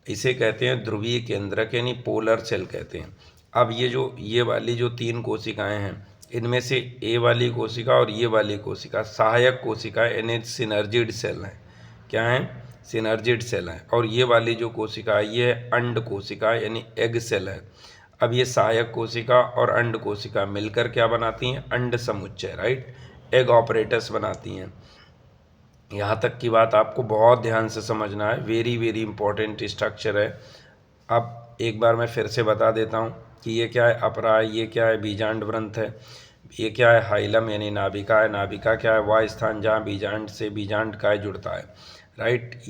इसे कहते हैं ध्रुवीय केंद्रक यानी पोलर सेल कहते हैं। अब ये वाली जो 3 कोशिकाएं हैं, इनमें से ए वाली कोशिका और ये वाली कोशिका सहायक कोशिका यानी सिनर्जिड सेल हैं। क्या हैं? सिनर्जिड सेल हैं। और ये वाली जो कोशिका है ये अंड कोशिका यानी एग सेल है। अब ये सहायक कोशिका और अंड कोशिका मिलकर क्या बनाती हैं? अंड समुच्चय, राइट, एग ऑपरेटस बनाती हैं। यहाँ तक की बात आपको बहुत ध्यान से समझना है, वेरी वेरी इंपॉर्टेंट स्ट्रक्चर है। अब एक बार मैं फिर से बता देता हूँ कि ये क्या है? अपरा है, ये क्या है? बीजांड ग्रंथ है, ये क्या है? हाइलम यानी नाभिका है, नाभिका क्या है? वह स्थान जहाँ बीजांड से बीजांड काय जुड़ता है, राइट।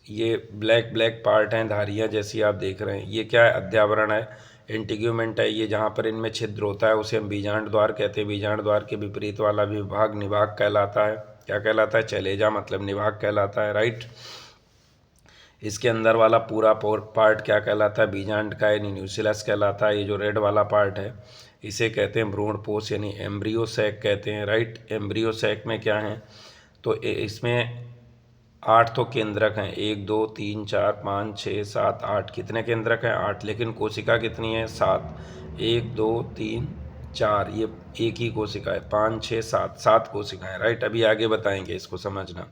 ये ब्लैक ब्लैक पार्ट हैं, धारियाँ जैसी आप देख रहे हैं, ये क्या है? अध्यावरण है, इंटीग्यूमेंट है, ये जहाँ पर इनमें छिद्र होता है उसे हम बीजांड द्वार कहते हैं। बीजांड द्वार के विपरीत वाला विभाग निभाग कहलाता है। क्या कहलाता है? चलेजा मतलब निभाग कहलाता है, राइट। इसके अंदर वाला पूरा पार्ट क्या कहलाता है? बीजांड का यानी न्यूक्लियस कहलाता है। ये जो रेड वाला पार्ट है इसे कहते हैं भ्रूणपोष यानी एम्ब्रियो सैक कहते हैं, राइट। एम्ब्रियो सैक में क्या है? तो इसमें 8 तो केंद्रक हैं, 1 2 3 4 5 6 7 8। कितने केंद्रक हैं? 8। लेकिन कोशिका कितनी है? 7। 1 2 3 4, ये एक ही कोशिका है। 5 6 7, 7 कोशिकाएं, राइट। अभी आगे बताएंगे, इसको समझना।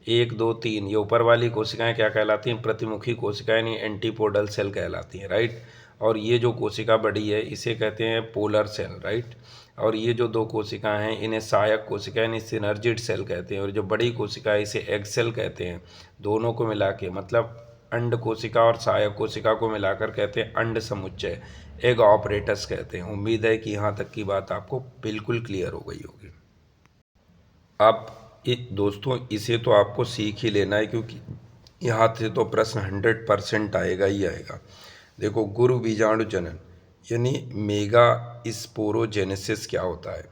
1 2 3, ये ऊपर वाली कोशिकाएं क्या कहलाती हैं? प्रतिमुखी कोशिकाएं यानी एंटीपोडल सेल कहलाती हैं, राइट। और ये जो कोशिका बड़ी है इसे कहते हैं पोलर सेल, राइट। और ये जो 2 कोशिकाएं हैं इन्हें सहायक कोशिका यानी सिनर्जिड सेल कहते हैं। और जो बड़ी कोशिका है इसे एग सेल कहते हैं। दोनों को मिला के मतलब अंड कोशिका और सहायक कोशिका को मिलाकर कहते हैं अंड समुच्चय, एग ऑपरेटस कहते हैं। उम्मीद है कि यहाँ तक की बात आपको बिल्कुल क्लियर हो गई होगी। अब दोस्तों इसे तो आपको सीख ही लेना है, क्योंकि यहाँ से तो प्रश्न 100% आएगा ही आएगा। देखो, गुरु बीजाणु जनन यानी मेगा स्पोरोजेनेसिस क्या होता है?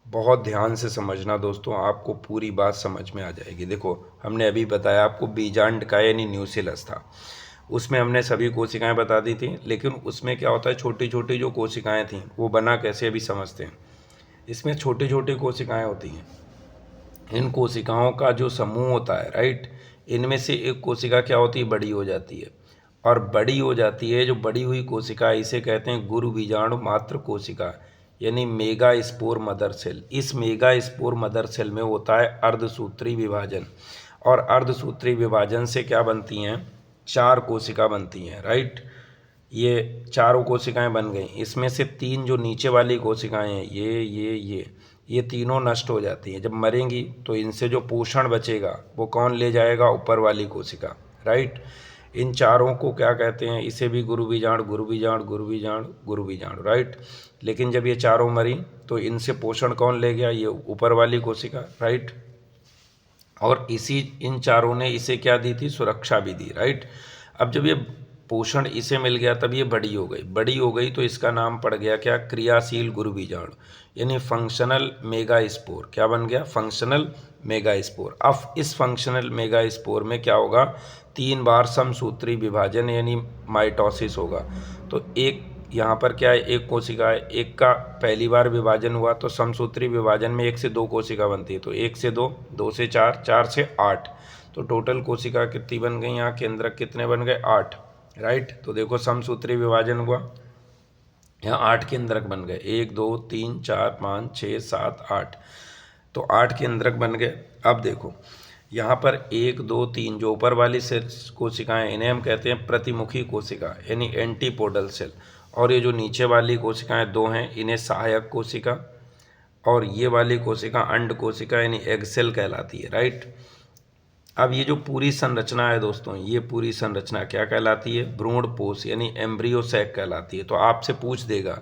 बहुत ध्यान से समझना दोस्तों, आपको पूरी बात समझ में आ जाएगी। देखो, हमने अभी बताया आपको बीजांड का यानी न्यूक्लियस था, उसमें हमने सभी कोशिकाएं बता दी थी। लेकिन उसमें क्या होता है, छोटी छोटी जो कोशिकाएं थीं वो बना कैसे, अभी समझते हैं। इसमें छोटी छोटी कोशिकाएं होती हैं। इन कोशिकाओं का जो समूह होता है, राइट, इनमें से एक कोशिका क्या होती है? बड़ी हो जाती है। और बड़ी हो जाती है जो बड़ी हुई कोशिका, इसे कहते हैं गुरु बीजाणु मात्र कोशिका यानी मेगा स्पोर मदर सेल। इस मेगा स्पोर मदर सेल में होता है अर्धसूत्री विभाजन। और अर्धसूत्री विभाजन से क्या बनती हैं? 4 कोशिका बनती हैं, राइट। ये चारों कोशिकाएं बन गई। इसमें से 3 जो नीचे वाली कोशिकाएं हैं, ये तीनों नष्ट हो जाती हैं। जब मरेंगी तो इनसे जो पोषण बचेगा वो कौन ले जाएगा? ऊपर वाली कोशिका, राइट। इन चारों को क्या कहते हैं? इसे भी गुरु बीजाणु, गुरु बीजाणु, गुरु बीजाणु, गुरु बीजाणु, राइट। लेकिन जब ये चारों मरी तो इनसे पोषण कौन ले गया? ये ऊपर वाली कोशिका, राइट। और इन चारों ने इसे क्या दी थी? सुरक्षा भी दी, राइट। अब जब ये पोषण इसे मिल गया तब ये बड़ी हो गई तो इसका नाम पड़ गया क्या? क्रियाशील गुरु बीजाणु यानी फंक्शनल मेगा स्पोर। क्या बन गया? Functional mega spore. अब इस फंक्शनल मेगा स्पोर में क्या होगा? 3 बार समसूत्री विभाजन यानी माइटोसिस होगा। तो एक यहाँ पर क्या है? एक कोशिका है, एक का पहली बार विभाजन हुआ तो समसूत्री विभाजन में 1 से 2 कोशिका बनती है। तो 1 से 2, 2 से 4, 4 से 8, तो टोटल कोशिका कितनी बन गई? यहाँ केंद्रक कितने बन गए? 8, राइट। तो देखो, समसूत्री विभाजन हुआ, यहाँ 8 केंद्रक बन गए। 1 2 3 4 5 6 7 8, तो 8 केंद्रक बन गए। अब देखो, यहाँ पर 1 2 3 जो ऊपर वाली कोशिकाएं, इन्हें हम कहते हैं प्रतिमुखी कोशिका यानी एंटीपोडल सेल। और ये जो नीचे वाली कोशिकाएं 2 हैं, इन्हें सहायक कोशिका, और ये वाली कोशिका अंड कोशिका यानी एग सेल कहलाती है, राइट। अब ये जो पूरी संरचना है दोस्तों, ये पूरी संरचना क्या कहलाती है? भ्रूणपोष यानी एम्ब्रियो सैक कहलाती है। तो आपसे पूछ देगा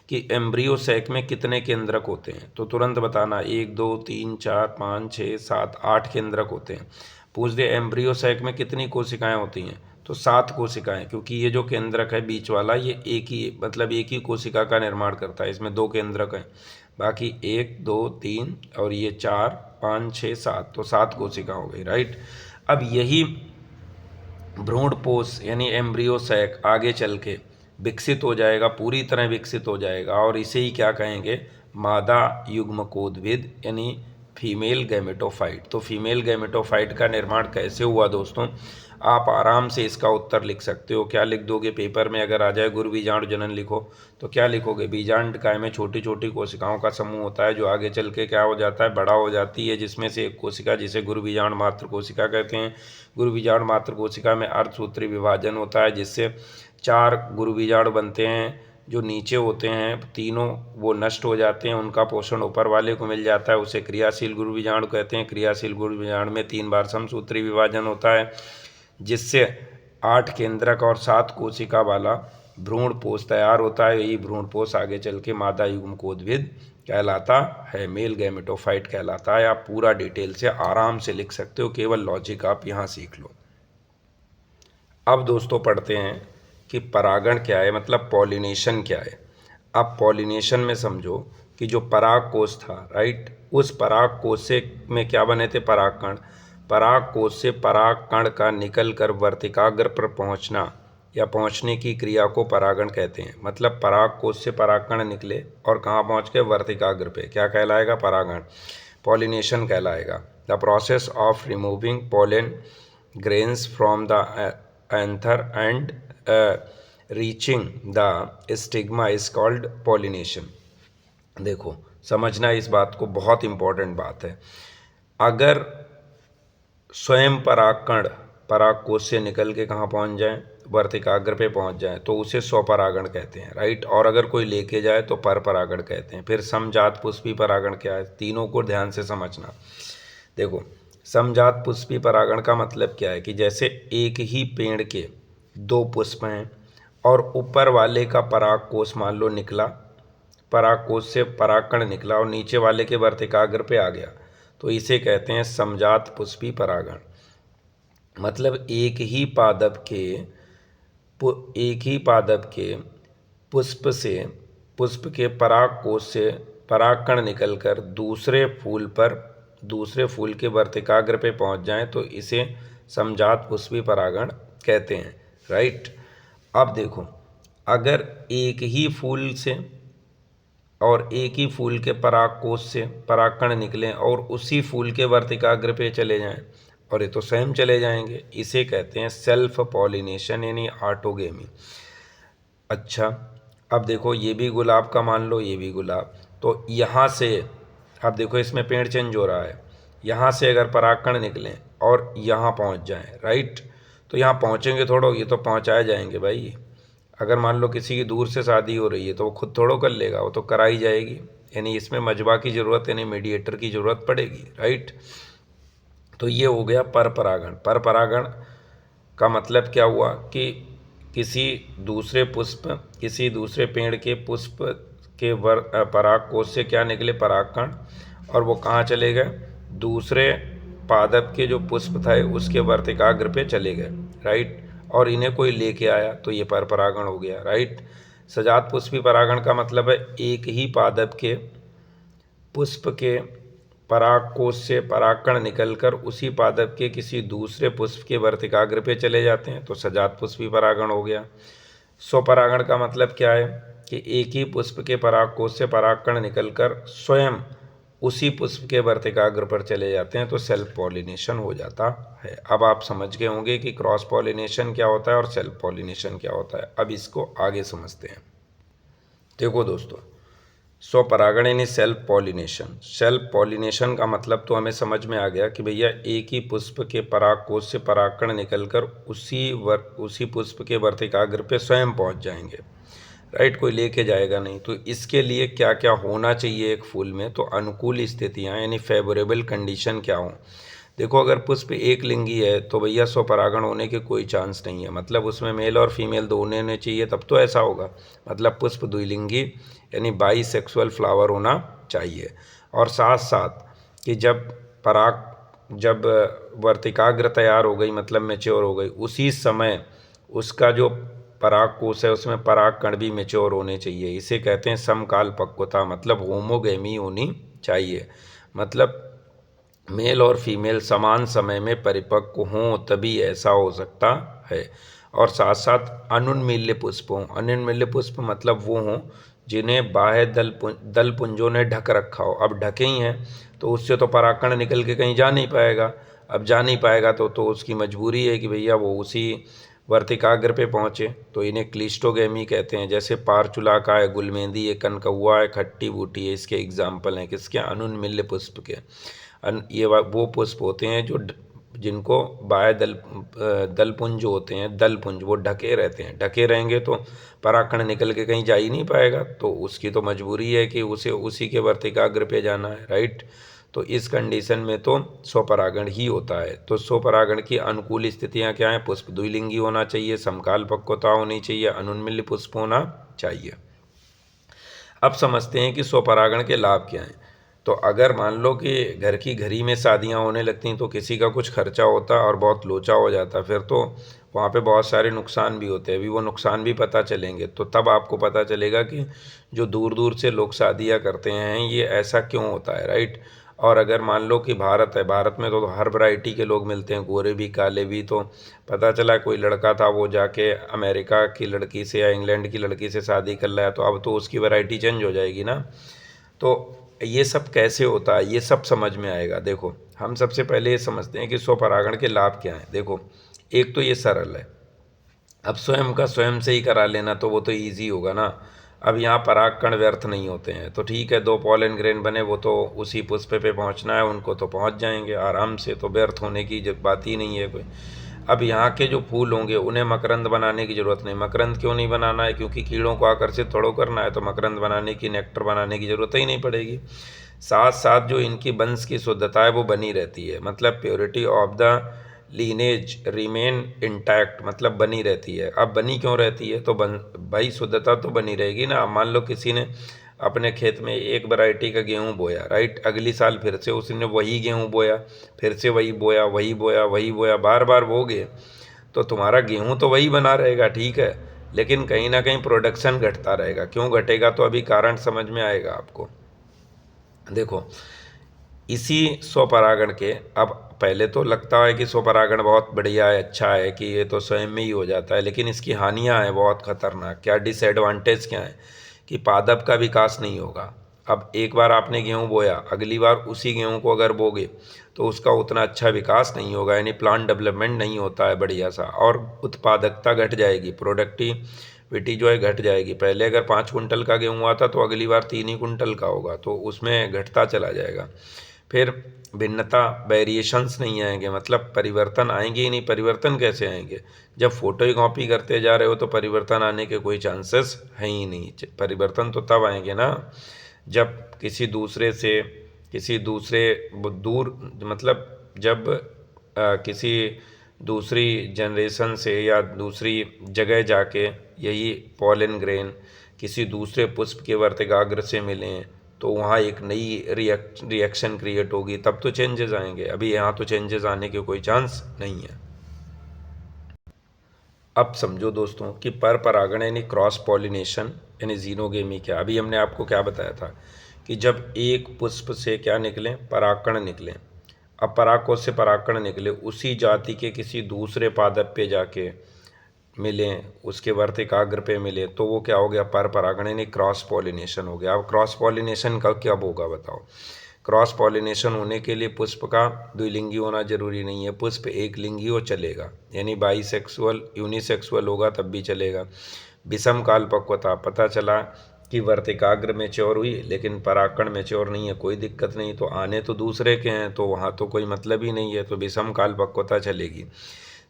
कि एम्ब्रियो सैक में कितने केंद्रक होते हैं, तो तुरंत बताना 1 2 3 4 5 6 7 8 केंद्रक होते हैं। पूछ दे एम्ब्रियो सैक में कितनी कोशिकाएं होती हैं, तो 7 कोशिकाएं, क्योंकि ये जो केंद्रक है बीच वाला, ये एक ही कोशिका का निर्माण करता है। इसमें 2 केंद्रक हैं, बाकी 1 2 3 और ये 4 5 6 7, तो 7 कोशिका हो गई, राइट। अब यही भ्रूणपोष यानी एम्ब्रियो सैक आगे चल के विकसित हो जाएगा, पूरी तरह विकसित हो जाएगा, और इसे ही क्या कहेंगे? मादा युग्मकोद्भिद यानी फीमेल गैमेटोफाइट। तो फीमेल गैमेटोफाइट का निर्माण कैसे हुआ दोस्तों? आप आराम से इसका उत्तर लिख सकते हो। क्या लिख दोगे पेपर में अगर आ जाए गुरु बीजाणु जनन लिखो तो क्या लिखोगे? बीजांड में छोटी छोटी कोशिकाओं का समूह होता है जो आगे चल के क्या हो जाता है, बड़ा हो जाती है, जिसमें से एक कोशिका जिसे गुरु बीजाणु मात्र कोशिका कहते हैं। गुरु बीजाणु मात्र कोशिका में अर्धसूत्री विभाजन होता है जिससे 4 गुरु बीजाणु बनते हैं। जो नीचे होते हैं तीनों वो नष्ट हो जाते हैं, उनका पोषण ऊपर वाले को मिल जाता है, उसे क्रियाशील गुरु बीजाणु कहते हैं। क्रियाशील गुरु बीजाणु में 3 बार समसूत्री विभाजन होता है जिससे 8 केंद्रक और 7 कोशिका वाला भ्रूण पोष तैयार होता है। यही भ्रूण पोष आगे चल के मादा युग्मकोद्भिद कहलाता है, मेल गैमेटोफाइट कहलाता है। आप पूरा डिटेल से आराम से लिख सकते हो, केवल लॉजिक आप यहाँ सीख लो। अब दोस्तों पढ़ते हैं कि परागण क्या है, मतलब पॉलिनेशन क्या है। अब पॉलिनेशन में समझो कि जो पराग कोष था, राइट, उस पराग कोष से में क्या बने थे? परागकण। पराग कोष से पराग कण का निकल कर वर्तिकाग्र पर पहुंचना या पहुंचने की क्रिया को परागण कहते हैं। मतलब पराग कोष से परागकण निकले और कहाँ पहुंच गए? वर्तिकाग्र पे। क्या कहलाएगा? परागण, पॉलिनेशन कहलाएगा। The process of removing pollen grains from the anther and reaching the stigma is called pollination. देखो समझना इस बात को, बहुत इंपॉर्टेंट बात है। अगर स्वयं परागकण पराग कोष से निकल के कहाँ पहुँच जाए? वर्तिकाग्र पे पहुँच जाए तो उसे स्वपरागण कहते हैं, राइट। और अगर कोई लेके जाए तो परपरागण कहते हैं। फिर समजात पुष्पी परागण क्या है? तीनों को ध्यान से समझना। देखो समजात पुष्पी परागण का मतलब क्या है कि जैसे एक ही पेड़ के 2 पुष्प हैं और ऊपर वाले का पराग कोष मान लो निकला, पराग कोष से परागकण निकला और नीचे वाले के वर्तिकाग्र पे आ गया, तो इसे कहते हैं समजात पुष्पी परागण। मतलब एक ही पादप के पुष्प के पराग कोष से परागकण निकलकर दूसरे फूल के वर्तिकाग्र पे पहुंच जाएं तो इसे समजात पुष्पी परागण कहते हैं, राइट। अब देखो अगर एक ही फूल से और एक ही फूल के पराग कोष से परागकण निकलें और उसी फूल के वर्तिकाग्र पे चले जाएं, और ये तो स्वयं चले जाएंगे, इसे कहते हैं सेल्फ पॉलिनेशन यानी ऑटोगेमी। अच्छा अब देखो ये भी गुलाब का मान लो, ये भी गुलाब, तो यहाँ से अब देखो इसमें पेड़ चेंज हो रहा है। यहाँ से अगर परागकण निकलें और यहाँ पहुँच जाएं, राइट, तो यहाँ पहुँचेंगे थोड़ो, ये तो पहुँचाए जाएंगे भाई। अगर मान लो किसी की दूर से शादी हो रही है तो वो खुद थोड़ो कर लेगा, वो तो कराई जाएगी, यानी इसमें मजबा की ज़रूरत यानी मीडिएटर की ज़रूरत पड़ेगी, राइट। तो ये हो गया परपरागण। परपरागण का मतलब क्या हुआ कि किसी दूसरे पेड़ के पुष्प के पराग कोष से क्या निकले? परागकण, और वो कहाँ चले गए? दूसरे पादप के जो पुष्प थे उसके वर्तिकाग्र पे चले गए, राइट, और इन्हें कोई लेके आया तो ये परपरागण हो गया, राइट। सजात पुष्पी परागण का मतलब है एक ही पादप के पुष्प के पराग कोष से परागकण निकलकर उसी पादप के किसी दूसरे पुष्प के वर्तिकाग्र पे चले जाते हैं, तो सजात पुष्पी परागण हो गया। स्वपरागण का मतलब क्या है कि एक ही पुष्प के पराग कोष से परागकण निकलकर स्वयं उसी पुष्प के वर्तिकाग्र पर चले जाते हैं, तो सेल्फ पॉलिनेशन हो जाता है। अब आप समझ गए होंगे कि क्रॉस पॉलिनेशन क्या होता है और सेल्फ पॉलिनेशन क्या होता है। अब इसको आगे समझते हैं। देखो दोस्तों, स्वपरागण यानी सेल्फ पॉलिनेशन। सेल्फ पॉलिनेशन का मतलब तो हमें समझ में आ गया कि भैया एक ही पुष्प के पराग कोष से परागकण निकलकर उसी पुष्प के वर्तिकाग्र पे स्वयं पहुंच जाएंगे, राइट, कोई लेके जाएगा नहीं। तो इसके लिए क्या क्या होना चाहिए एक फूल में? तो अनुकूल स्थितियाँ यानी फेवरेबल कंडीशन क्या हो? देखो अगर पुष्प एक लिंगी है तो भैया स्वपरागण होने के कोई चांस नहीं है, मतलब उसमें मेल और फीमेल दोनों होने चाहिए तब तो ऐसा होगा। मतलब पुष्प द्विलिंगी यानी बाईसेक्सुअल फ्लावर होना चाहिए। और साथ साथ कि जब वर्तिकाग्र तैयार हो गई, मतलब मैच्योर हो गई, उसी समय उसका जो पराग कोष है उसमें परागकण भी मैच्योर होने चाहिए। इसे कहते हैं समकाल पक्वता, मतलब होमोगेमी होनी चाहिए। मतलब मेल और फीमेल समान समय में परिपक्व हों तभी ऐसा हो सकता है। और साथ साथ अनुन्मील्य पुष्प हों। अनुन्मील्य पुष्प मतलब वो हों जिन्हें बाह्य दल पुंजों ने ढक रखा हो। अब ढके ही हैं तो उससे तो परागकण निकल के कहीं जा नहीं पाएगा। अब जा नहीं पाएगा तो उसकी मजबूरी है कि भैया वो उसी वर्तिकाग्र पे पहुँचे। तो इन्हें क्लिस्टोगेमी कहते हैं। जैसे पारचुलाका है, गुलमेंदी है, कनकौआ है, खट्टी बूटी है, इसके एग्जाम्पल हैं किसके? अनुन्मिल्य पुष्प के। ये वो पुष्प होते हैं जो जिनको बाह्य दलपुंज होते हैं, दलपुंज वो ढके रहते हैं। ढके रहेंगे तो परागकण निकल के कहीं जा ही नहीं पाएगा, तो उसकी तो मजबूरी है कि उसे उसी के वर्तिकाग्र पे जाना है, राइट। तो इस कंडीशन में तो स्वपरागण ही होता है। तो स्वपरागण की अनुकूल स्थितियां क्या हैं? पुष्प द्विलिंगी होना चाहिए, समकाल पक्वता होनी चाहिए, अनुन्मिल्य पुष्प होना चाहिए। अब समझते हैं कि स्वपरागण के लाभ क्या हैं। तो अगर मान लो कि घर की घरी में शादियां होने लगती तो किसी का कुछ खर्चा होता और बहुत लोचा हो जाता, फिर तो वहाँ पे बहुत सारे नुकसान भी होते हैं। अभी वो नुकसान भी पता चलेंगे, तो तब आपको पता चलेगा कि जो दूर दूर से लोग शादियाँ करते हैं ये ऐसा क्यों होता है, राइट। और अगर मान लो कि भारत है, भारत में तो हर वैरायटी के लोग मिलते हैं, गोरे भी काले भी। तो पता चला कोई लड़का था वो जाके अमेरिका की लड़की से या इंग्लैंड की लड़की से शादी कर रहा है, तो अब तो उसकी वैरायटी चेंज हो जाएगी ना। तो ये सब कैसे होता है, ये सब समझ में आएगा। देखो, हम सबसे पहले ये समझते हैं कि स्वपरागण के लाभ क्या हैं। देखो, एक तो ये सरल है। अब स्वयं का स्वयं से ही करा लेना तो वो तो ईजी होगा ना। अब यहाँ परागकण व्यर्थ नहीं होते हैं, तो ठीक है, 2 पॉलन ग्रेन बने, वो तो उसी पुष्प पे पहुँचना है उनको, तो पहुँच जाएंगे आराम से, तो व्यर्थ होने की जब बात ही नहीं है कोई। अब यहाँ के जो फूल होंगे उन्हें मकरंद बनाने की ज़रूरत नहीं। मकरंद क्यों नहीं बनाना है? क्योंकि कीड़ों को आकर्षित थोड़ो करना है, तो मकरंद बनाने की, नेक्टर बनाने की ज़रूरत ही नहीं पड़ेगी। साथ साथ जो इनकी वंश की शुद्धता है वो बनी रहती है, मतलब purity of the lineage remain intact, मतलब बनी रहती है। अब बनी क्यों रहती है? तो भाई शुद्धता तो बनी रहेगी ना। मान लो किसी ने अपने खेत में एक वैरायटी का गेहूँ बोया, राइट, अगली साल फिर से उसने वही गेहूँ बोया, फिर से वही बोया, वही बोया, वही बोया, बार बार बोगे, तो तुम्हारा गेहूँ तो वही बना रहेगा, ठीक है, लेकिन कहीं ना कहीं प्रोडक्शन घटता रहेगा। क्यों घटेगा? तो अभी कारण समझ में आएगा आपको। देखो, इसी स्वपरागण के, अब पहले तो लगता है कि स्वपरागण बहुत बढ़िया है, अच्छा है कि ये तो स्वयं में ही हो जाता है, लेकिन इसकी हानियां हैं बहुत खतरनाक। क्या डिसएडवांटेज क्या है? कि पादप का विकास नहीं होगा। अब एक बार आपने गेहूं बोया, अगली बार उसी गेहूं को अगर बोगे तो उसका उतना अच्छा विकास नहीं होगा, यानी प्लांट डेवलपमेंट नहीं होता है बढ़िया सा, और उत्पादकता घट जाएगी, प्रोडक्टिविटी जो है घट जाएगी। पहले अगर 5 कुंटल का गेहूँ आता तो अगली बार 3 ही कुंटल का होगा, तो उसमें घटता चला जाएगा। फिर भिन्नता, वेरिएशंस नहीं आएंगे, मतलब परिवर्तन आएंगे ही नहीं। परिवर्तन कैसे आएंगे? जब फोटो ही कॉपी करते जा रहे हो तो परिवर्तन आने के कोई चांसेस हैं ही नहीं। परिवर्तन तो तब आएंगे ना जब किसी दूसरे दूर, मतलब जब किसी दूसरी जनरेशन से या दूसरी जगह जाके यही पॉलन ग्रेन किसी दूसरे पुष्प के वर्तिकाग्र से मिलें, तो वहाँ एक नई रिएक्शन क्रिएट होगी, तब तो चेंजेस आएंगे। अभी यहाँ तो चेंजेस आने के कोई चांस नहीं है। अब समझो दोस्तों कि पर परागण यानी क्रॉस पॉलिनेशन यानी जीनोगेमी क्या। अभी हमने आपको क्या बताया था कि जब एक पुष्प से क्या निकले? परागकण निकले। अब परागकोश से परागकण निकले, उसी जाति के किसी दूसरे पादप पे जाके मिलें, उसके वर्तिकाग्र पे मिले, तो वो क्या हो गया? पर परागण यानी क्रॉस पॉलिनेशन हो गया। अब क्रॉस पॉलिनेशन का कब होगा बताओ? क्रॉस पॉलिनेशन होने के लिए पुष्प का द्विलिंगी होना जरूरी नहीं है, पुष्प एक लिंगी हो चलेगा, यानी बाईसेक्सुअल यूनिसेक्सुअल होगा तब भी चलेगा। विषम काल पक्वता, पता चला कि वर्तिकाग्र मैच्योर हुई लेकिन परागकण मैच्योर नहीं है, कोई दिक्कत नहीं, तो आने तो दूसरे के हैं, तो वहाँ तो कोई मतलब ही नहीं है, तो विषम काल पक्वता चलेगी।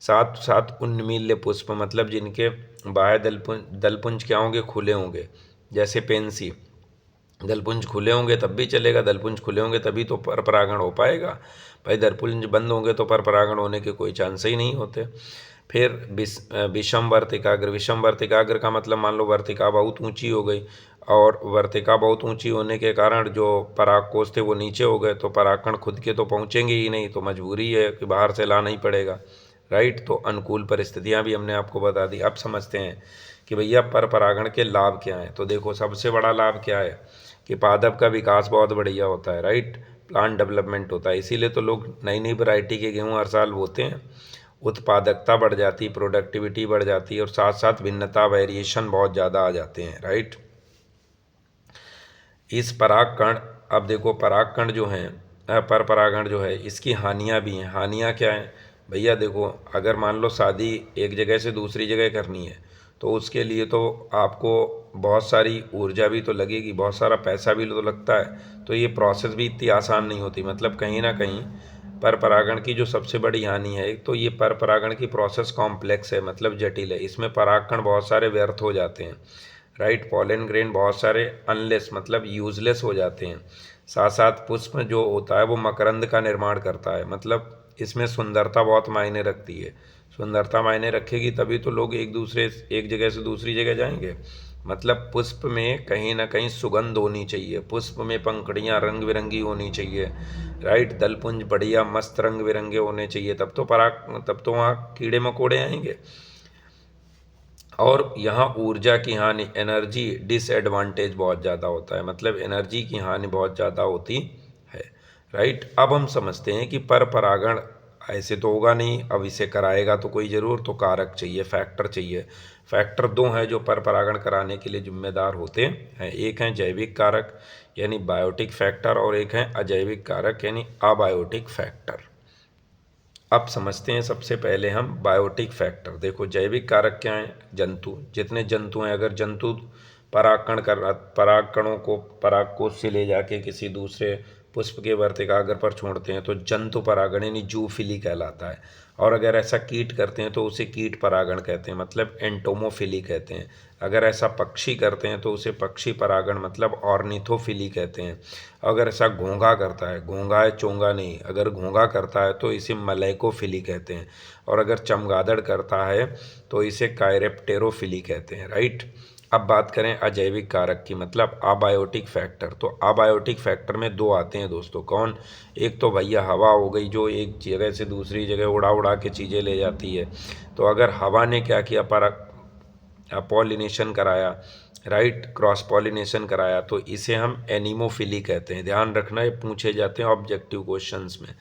साथ साथ उन्मील्य पुष्प, मतलब जिनके बाह्य दलपुंज क्या होंगे? खुले होंगे। जैसे पेंसी, दलपुंज खुले होंगे तब भी चलेगा, दलपुंज खुले होंगे तभी तो पर परागण हो पाएगा। भाई दलपुंज बंद होंगे तो पर परागण होने के कोई चांस ही नहीं होते। फिर विषम वर्तिकाग्र। विषम वर्तिकाग्र का मतलब मान लो वर्तिका बहुत ऊंची हो गई, और वर्तिका बहुत ऊंची होने के कारण जो परागकोश थे वो नीचे हो गए, तो परागकण खुद के तो पहुंचेंगे ही नहीं, तो मजबूरी है कि बाहर से लाना ही पड़ेगा, राइट। तो अनुकूल परिस्थितियां भी हमने आपको बता दी। अब समझते हैं कि भैया पर परागण के लाभ क्या हैं। तो देखो, सबसे बड़ा लाभ क्या है कि पादप का विकास बहुत बढ़िया होता है, राइट, प्लांट डेवलपमेंट होता है। इसीलिए तो लोग नई नई वैरायटी के गेहूँ हर साल बोते हैं। उत्पादकता बढ़ जाती, प्रोडक्टिविटी बढ़ जाती है, और साथ साथ भिन्नता, वेरिएशन बहुत ज़्यादा आ जाते हैं, राइट। इस परागकण, अब देखो परागकण जो हैं पर परागण जो है इसकी हानियाँ भी हैं। हानियाँ क्या हैं भैया? देखो, अगर मान लो शादी एक जगह से दूसरी जगह करनी है तो उसके लिए तो आपको बहुत सारी ऊर्जा भी तो लगेगी, बहुत सारा पैसा भी तो लगता है, तो ये प्रोसेस भी इतनी आसान नहीं होती। मतलब कहीं ना कहीं पर परागण की जो सबसे बड़ी हानि है, एक तो ये पर परागण की प्रोसेस कॉम्प्लेक्स है, मतलब जटिल है। इसमें परागकण बहुत सारे व्यर्थ हो जाते हैं, राइट। पॉलन ग्रेन बहुत सारे अनलेस मतलब यूजलेस हो जाते हैं। साथ साथ पुष्प जो होता है वो मकरंद का निर्माण करता है, मतलब इसमें सुंदरता बहुत मायने रखती है। सुंदरता मायने रखेगी तभी तो लोग एक जगह से दूसरी जगह जाएंगे। मतलब पुष्प में कहीं ना कहीं सुगंध होनी चाहिए, पुष्प में पंखुड़ियाँ रंग बिरंगी होनी चाहिए, राइट। दलपुंज बढ़िया मस्त रंग बिरंगे होने चाहिए, तब तो वहाँ कीड़े मकोड़े आएंगे। और यहाँ ऊर्जा की हानि, एनर्जी डिसएडवांटेज बहुत ज़्यादा होता है, मतलब एनर्जी की हानि बहुत ज़्यादा होती है, राइट। अब हम समझते हैं कि पर परागण ऐसे तो होगा नहीं, अब इसे कराएगा तो कोई ज़रूर तो कारक चाहिए, फैक्टर चाहिए। फैक्टर दो हैं जो पर परागण कराने के लिए जिम्मेदार होते हैं, एक हैं जैविक कारक यानी बायोटिक फैक्टर, और एक हैं अजैविक कारक यानी अबायोटिक फैक्टर। अब समझते हैं सबसे पहले हम बायोटिक फैक्टर। देखो, जैविक कारक क्या हैं? जंतु, जितने जंतु हैं, अगर जंतु परागकणों को परागकोश से ले जाके किसी दूसरे पुष्प के वर्तिकाग्र पर छोड़ते हैं तो जंतु परागण यानी जूफिली कहलाता है। और अगर ऐसा कीट करते हैं तो उसे कीट परागण कहते हैं, मतलब एंटोमोफिली कहते हैं। अगर ऐसा पक्षी करते हैं तो उसे पक्षी परागण मतलब ऑर्निथोफिली कहते हैं। अगर ऐसा घोंघा करता है, घोंघा है चोंगा नहीं, अगर घोंघा करता है तो इसे मलैकोफिली कहते हैं। और अगर चमगादड़ करता है तो इसे कायरेप्टेरोफिली कहते हैं, राइट। अब बात करें अजैविक कारक की, मतलब अबायोटिक फैक्टर। तो अबायोटिक फैक्टर में दो आते हैं दोस्तों, कौन? एक तो भैया हवा हो गई, जो एक जगह से दूसरी जगह उड़ा उड़ा के चीज़ें ले जाती है। तो अगर हवा ने क्या किया, पॉलिनेशन कराया, राइट, क्रॉस पॉलिनेशन कराया, तो इसे हम एनिमोफिली कहते हैं। ध्यान रखना, ये पूछे जाते हैं ऑब्जेक्टिव क्वेश्चंस में।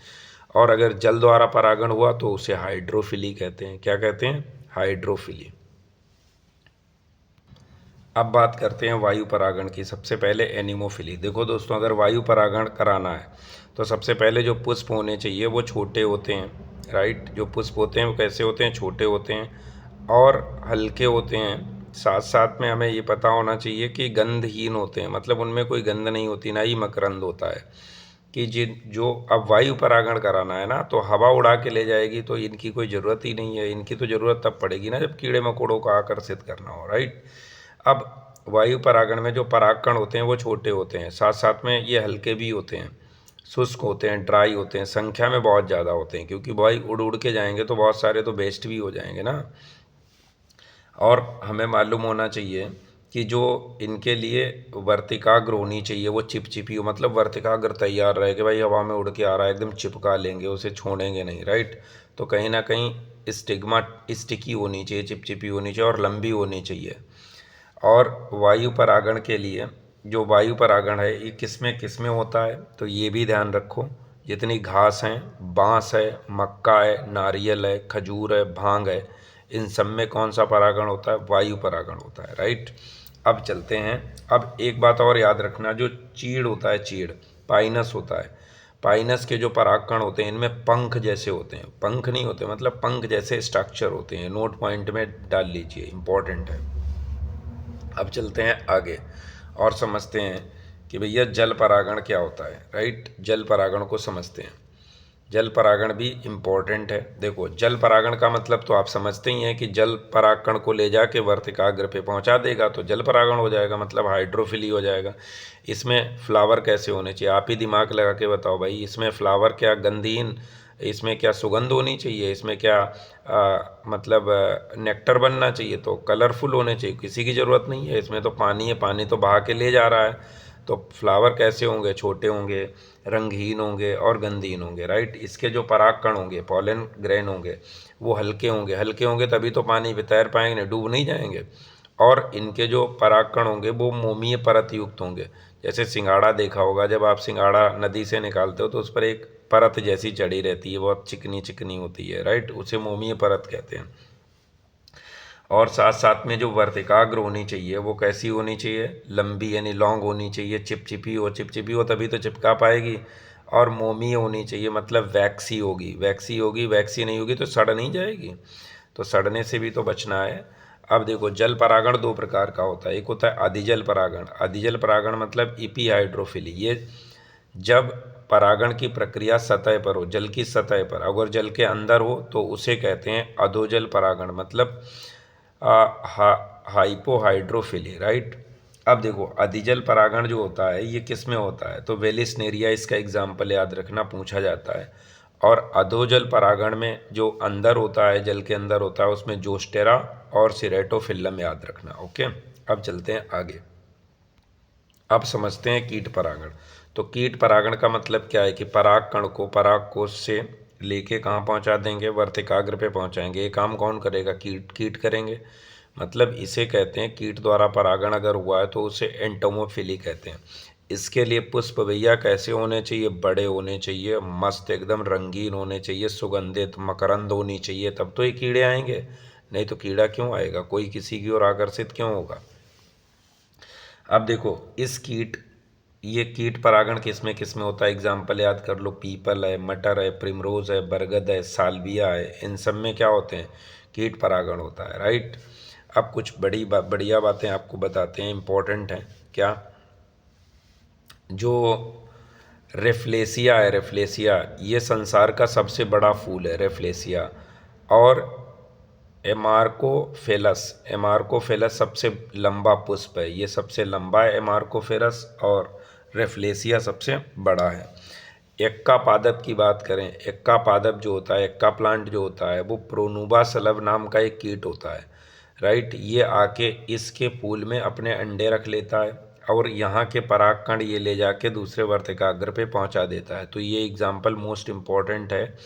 और अगर जल द्वारा परागण हुआ तो उसे हाइड्रोफिली कहते हैं। क्या कहते हैं? हाइड्रोफिली। अब बात करते हैं वायु परागण की। सबसे पहले एनिमोफिली। देखो दोस्तों, अगर वायु परागण कराना है तो सबसे पहले जो पुष्प होने चाहिए वो छोटे होते हैं, राइट। जो पुष्प होते हैं वो कैसे होते हैं? छोटे होते हैं और हल्के होते हैं। साथ साथ में हमें ये पता होना चाहिए कि गंधहीन होते हैं, मतलब उनमें कोई गंध नहीं होती, ना ही मकरंद होता है। कि जो अब वायु परागण कराना है ना, तो हवा उड़ा के ले जाएगी तो इनकी कोई ज़रूरत ही नहीं है। इनकी तो ज़रूरत तब पड़ेगी ना जब कीड़े मकोड़ों को आकर्षित करना हो, राइट। अब वायु परागण में जो परागकण होते हैं वो छोटे होते हैं, साथ साथ में ये हल्के भी होते हैं, शुष्क होते हैं, ड्राई होते हैं, संख्या में बहुत ज़्यादा होते हैं, क्योंकि भाई उड़ उड़ के जाएंगे तो बहुत सारे तो वेस्ट भी हो जाएंगे ना। और हमें मालूम होना चाहिए कि जो इनके लिए वर्तिकाग्र होनी चाहिए वो चिपचिपी हो, मतलब वर्तिकाग्र तैयार रहे कि भाई हवा में उड़ के आ रहा है, एकदम चिपका लेंगे उसे, छोड़ेंगे नहीं, राइट। तो कहीं ना कहीं स्टिकी होनी चाहिए, चिपचिपी होनी चाहिए और लंबी होनी चाहिए। और वायु परागण के लिए जो वायु परागण है ये किस में होता है, तो ये भी ध्यान रखो। जितनी घास हैं, बांस है, मक्का है, नारियल है, खजूर है, भांग है, इन सब में कौन सा परागण होता है? वायु परागण होता है, राइट। अब चलते हैं। अब एक बात और याद रखना, जो चीड़ होता है, चीड़ पाइनस होता है, पाइनस के जो परागकण होते हैं इनमें पंख जैसे होते हैं, पंख नहीं होते, मतलब पंख जैसे स्ट्रक्चर होते हैं। नोट पॉइंट में डाल लीजिए, इंपॉर्टेंट है। अब चलते हैं आगे और समझते हैं कि भैया जल परागण क्या होता है, राइट। जल परागण को समझते हैं। जल परागण भी इम्पोर्टेंट है। देखो, जल परागण का मतलब तो आप समझते ही हैं कि जल परागकण को ले जाके वर्तिकाग्र पे पहुंचा देगा तो जल परागण हो जाएगा, मतलब हाइड्रोफिली हो जाएगा। इसमें फ्लावर कैसे होने चाहिए? आप ही दिमाग लगा के बताओ भाई, इसमें फ्लावर क्या गंधहीन, इसमें क्या सुगंध होनी चाहिए, इसमें क्या मतलब नेक्टर बनना चाहिए, तो कलरफुल होने चाहिए? किसी की ज़रूरत नहीं है, इसमें तो पानी है, पानी तो बहा के ले जा रहा है। तो फ्लावर कैसे होंगे? छोटे होंगे, रंगहीन होंगे और गंधहीन होंगे, राइट। इसके जो परागकण होंगे, पॉलन ग्रेन होंगे, वो हल्के होंगे। हल्के होंगे तभी तो पानी पे तैर पाएंगे, डूब नहीं जाएंगे। और इनके जो परागकण होंगे वो मोमीय परत युक्त होंगे। जैसे सिंगाड़ा देखा होगा, जब आप सिंगाड़ा नदी से निकालते हो तो उस पर एक परत जैसी चढ़ी रहती है, बहुत चिकनी चिकनी होती है, राइट, उसे मोमीय परत कहते हैं। और साथ साथ में जो वर्तिकाग्र होनी चाहिए वो कैसी होनी चाहिए? लंबी यानी लॉन्ग होनी चाहिए, चिपचिपी हो, चिपचिपी हो तभी तो चिपका पाएगी। और मोमी होनी चाहिए, मतलब वैक्सी होगी, वैक्सी होगी, वैक्सी नहीं होगी तो सड़ नहीं जाएगी, तो सड़ने से भी तो बचना है। अब देखो जल परागण दो प्रकार का होता है, एक होता है अधिजल परागण। अधिजल परागण मतलब इपीहाइड्रोफिली, ये जब परागण की प्रक्रिया सतह पर हो, जल की सतह पर, अगर जल के अंदर हो तो उसे कहते हैं अधोजल परागण, मतलब हाइपोहाइड्रोफिली, राइट। अब देखो अधिजल परागण जो होता है ये किस में होता है, तो वेलिसनेरिया इसका एग्जाम्पल याद रखना, पूछा जाता है। और अधोजल परागण में जो अंदर होता है, जल के अंदर होता है, उसमें जोस्टेरा और सिरेटोफिल्लम याद रखना। ओके, अब चलते हैं आगे। अब समझते हैं कीट परागण। तो कीट परागण का मतलब क्या है कि पराग कण को पराग कोश से लेके कहाँ पहुँचा देंगे, वर्तिकाग्र पे पहुँचाएंगे। ये काम कौन करेगा, कीट, कीट करेंगे। मतलब इसे कहते हैं कीट द्वारा परागण अगर हुआ है तो उसे एंटोमोफिली कहते हैं। इसके लिए पुष्प भैया कैसे होने चाहिए, बड़े होने चाहिए, मस्त एकदम रंगीन होने चाहिए, सुगंधित मकरंद होनी चाहिए, तब तो ये कीड़े आएंगे, नहीं तो कीड़ा क्यों आएगा, कोई किसी की ओर आकर्षित क्यों होगा। अब देखो इस कीट, ये कीट परागण किस में होता है, एग्जाम्पल याद कर लो, पीपल है, मटर है, प्रिमरोज है, बरगद है, सालविया है, इन सब में क्या होते हैं, कीट परागण होता है, राइट। अब कुछ बढ़िया बातें आपको बताते हैं, इंपॉर्टेंट हैं। क्या, जो रेफ्लेसिया है, रेफ्लेसिया ये संसार का सबसे बड़ा फूल है, रेफ्लेसिया। और एमार्कोफेलस, एमार्कोफेलस सबसे लंबा पुष्प है, ये सबसे लंबा है एमार्कोफेलस, और रेफ्लेसिया सबसे बड़ा है। एक्का पादप की बात करें, एक्का पादप जो होता है, एक्का प्लांट जो होता है, वो प्रोनुबा सलभ नाम का एक कीट होता है, राइट। ये आके इसके फूल में अपने अंडे रख लेता है और यहाँ के परागकण ये ले जाके दूसरे वर्तिकाग्र पे पहुँचा देता है। तो ये एग्जाम्पल मोस्ट इम्पॉर्टेंट है।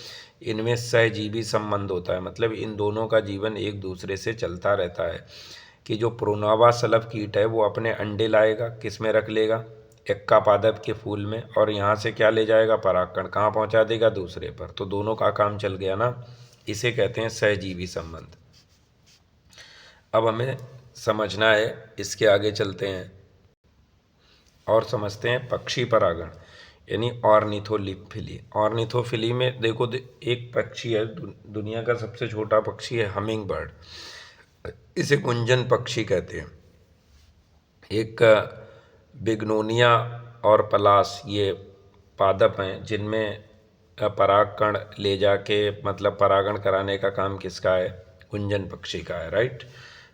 इनमें सहजीवी संबंध होता है, मतलब इन दोनों का जीवन एक दूसरे से चलता रहता है। कि जो प्रोनावा सलभ कीट है वो अपने अंडे लाएगा, किस में रख लेगा, एक्का पादप के फूल में, और यहाँ से क्या ले जाएगा, परागकण कहाँ पहुँचा देगा, दूसरे पर। तो दोनों का काम चल गया ना, इसे कहते हैं सहजीवी संबंध। अब हमें समझना है, इसके आगे चलते हैं और समझते हैं पक्षी परागण, यानी ऑर्निथोफिली। ऑर्निथोफिली में देखो एक पक्षी है, दुनिया का सबसे छोटा पक्षी है हमिंग बर्ड, इसे गुंजन पक्षी कहते हैं। एक बिग्नोनिया और पलास ये पादप हैं जिनमें परागकण ले जाके, मतलब परागण कराने का काम किसका है, गुंजन पक्षी का है, राइट।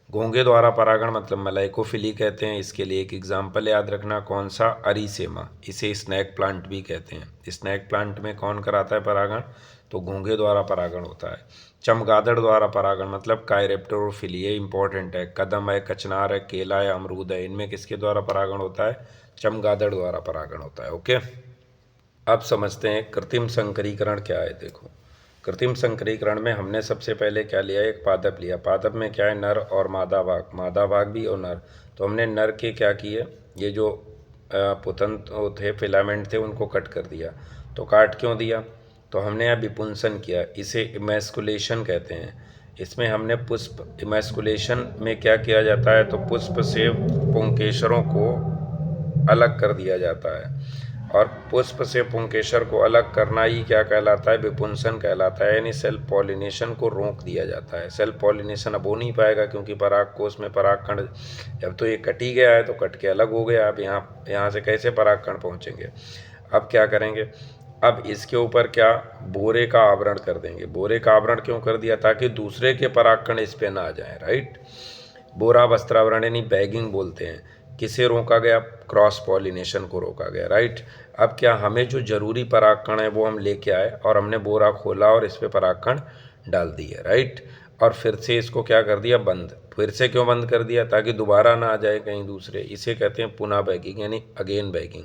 घोंगे द्वारा परागण मतलब मलाइकोफिली कहते हैं। इसके लिए एक एग्जाम्पल याद रखना, कौन सा, अरीसेमा, इसे स्नैक प्लांट भी कहते हैं। स्नैक प्लांट में कौन कराता है परागण, तो घोंगे द्वारा परागण होता है। चमगादड़ द्वारा परागण मतलब कायरेप्टोरोफिली, ये इंपॉर्टेंट है। कदम है, कचनार है, केला है, अमरूद है, इनमें किसके द्वारा परागण होता है, चमगादड़ द्वारा परागण होता है। ओके, अब समझते हैं कृत्रिम संकरीकरण क्या है। देखो कृत्रिम संकरीकरण में हमने सबसे पहले क्या लिया, एक पादप लिया। पादप में क्या है, नर और मादा भाग, मादा भाग भी और नर। तो हमने नर के क्या किए, ये जो पुतंत थे, फिलामेंट थे, उनको कट कर दिया। तो काट क्यों दिया, तो हमने यहाँ विपुंसन किया, इसे इमैस्कुलेशन कहते हैं। इसमें हमने पुष्प, इमैस्कुलेशन में क्या किया जाता है, तो पुष्प से पुंकेसरों को अलग कर दिया जाता है, और पुष्प से पुंकेसर को अलग करना ही क्या कहलाता है, विपुंसन कहलाता है, यानी सेल्फ पॉलिनेशन को रोक दिया जाता है। सेल्फ पॉलिनेशन अब हो नहीं पाएगा क्योंकि पराग कोश में परागकण, जब तो ये कट ही गया है तो कट के अलग हो गया। अब यहाँ से कैसे परागकण पहुँचेंगे, अब क्या करेंगे, अब इसके ऊपर क्या, बोरे का आवरण कर देंगे। बोरे का आवरण क्यों कर दिया, ताकि दूसरे के परागकण इस पे ना आ जाए, राइट। बोरा वस्त्रावरण यानी बैगिंग बोलते हैं। किसे रोका गया, क्रॉस पॉलिनेशन को रोका गया, राइट। अब क्या, हमें जो जरूरी परागकण है वो हम लेके आए और हमने बोरा खोला और इस पे परागकण डाल दिए, राइट। और फिर से इसको क्या कर दिया, बंद। फिर से क्यों बंद कर दिया, ताकि दोबारा ना आ जाए कहीं दूसरे। इसे कहते हैं पुनः बैगिंग, यानी अगेन बैगिंग।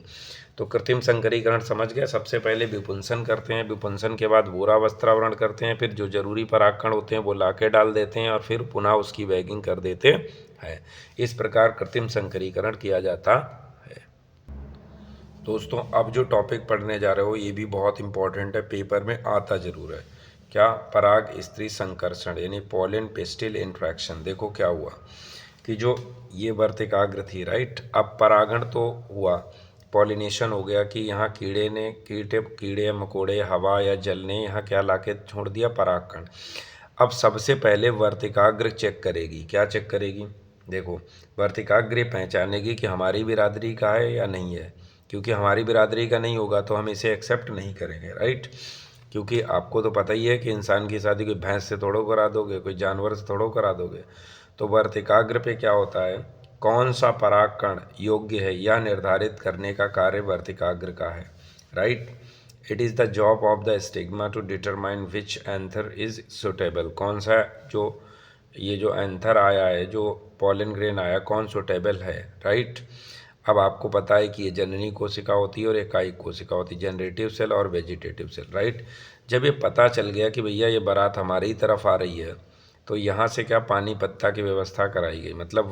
तो कृत्रिम संकरीकरण समझ गया, सबसे पहले विपुंसन करते हैं, विपुंसन के बाद बोरा वस्त्रावरण करते हैं, फिर जो जरूरी परागकण होते हैं वो लाके डाल देते हैं और फिर पुनः उसकी बैगिंग कर देते हैं। इस प्रकार कृत्रिम संकरीकरण किया जाता है। दोस्तों अब जो टॉपिक पढ़ने जा रहे हो ये भी बहुत इंपॉर्टेंट है, पेपर में आता जरूर है। क्या, पराग स्त्री संकर्षण यानी पॉलिन पेस्टिल इंट्रैक्शन। देखो क्या हुआ कि जो ये वर्तिकाग्र थी, राइट, अब परागण तो हुआ, पॉलिनेशन हो गया कि यहाँ कीड़े मकोड़े हवा या जल ने यहाँ क्या लाके छोड़ दिया, परागकण। अब सबसे पहले वर्तिकाग्र चेक करेगी, क्या चेक करेगी, देखो वर्तिकाग्र पहचानेगी कि हमारी बिरादरी का है या नहीं है, क्योंकि हमारी बिरादरी का नहीं होगा तो हम इसे एक्सेप्ट नहीं करेंगे, राइट। क्योंकि आपको तो पता ही है कि इंसान की शादी कोई भैंस से थोड़ो करा दोगे, कोई जानवर से थोड़ो करा दोगे। तो वर्तिकाग्र पे क्या होता है, कौन सा परागकण योग्य है यह निर्धारित करने का कार्य वर्तिकाग्र का है, right. It is the job of the stigma to determine which anther is suitable, कौन सा जो ये जो एंथर आया है, जो पॉलन ग्रेन आया, कौन सुटेबल है, राइट। अब आपको पता है कि ये जननी कोशिका होती है और एकाइक कोशिका होती है, जनरेटिव सेल और वेजिटेटिव सेल, राइट। जब ये पता चल गया कि भैया ये बारात हमारी तरफ आ रही है, तो यहाँ से क्या पानी पत्ता की व्यवस्था कराई गई, मतलब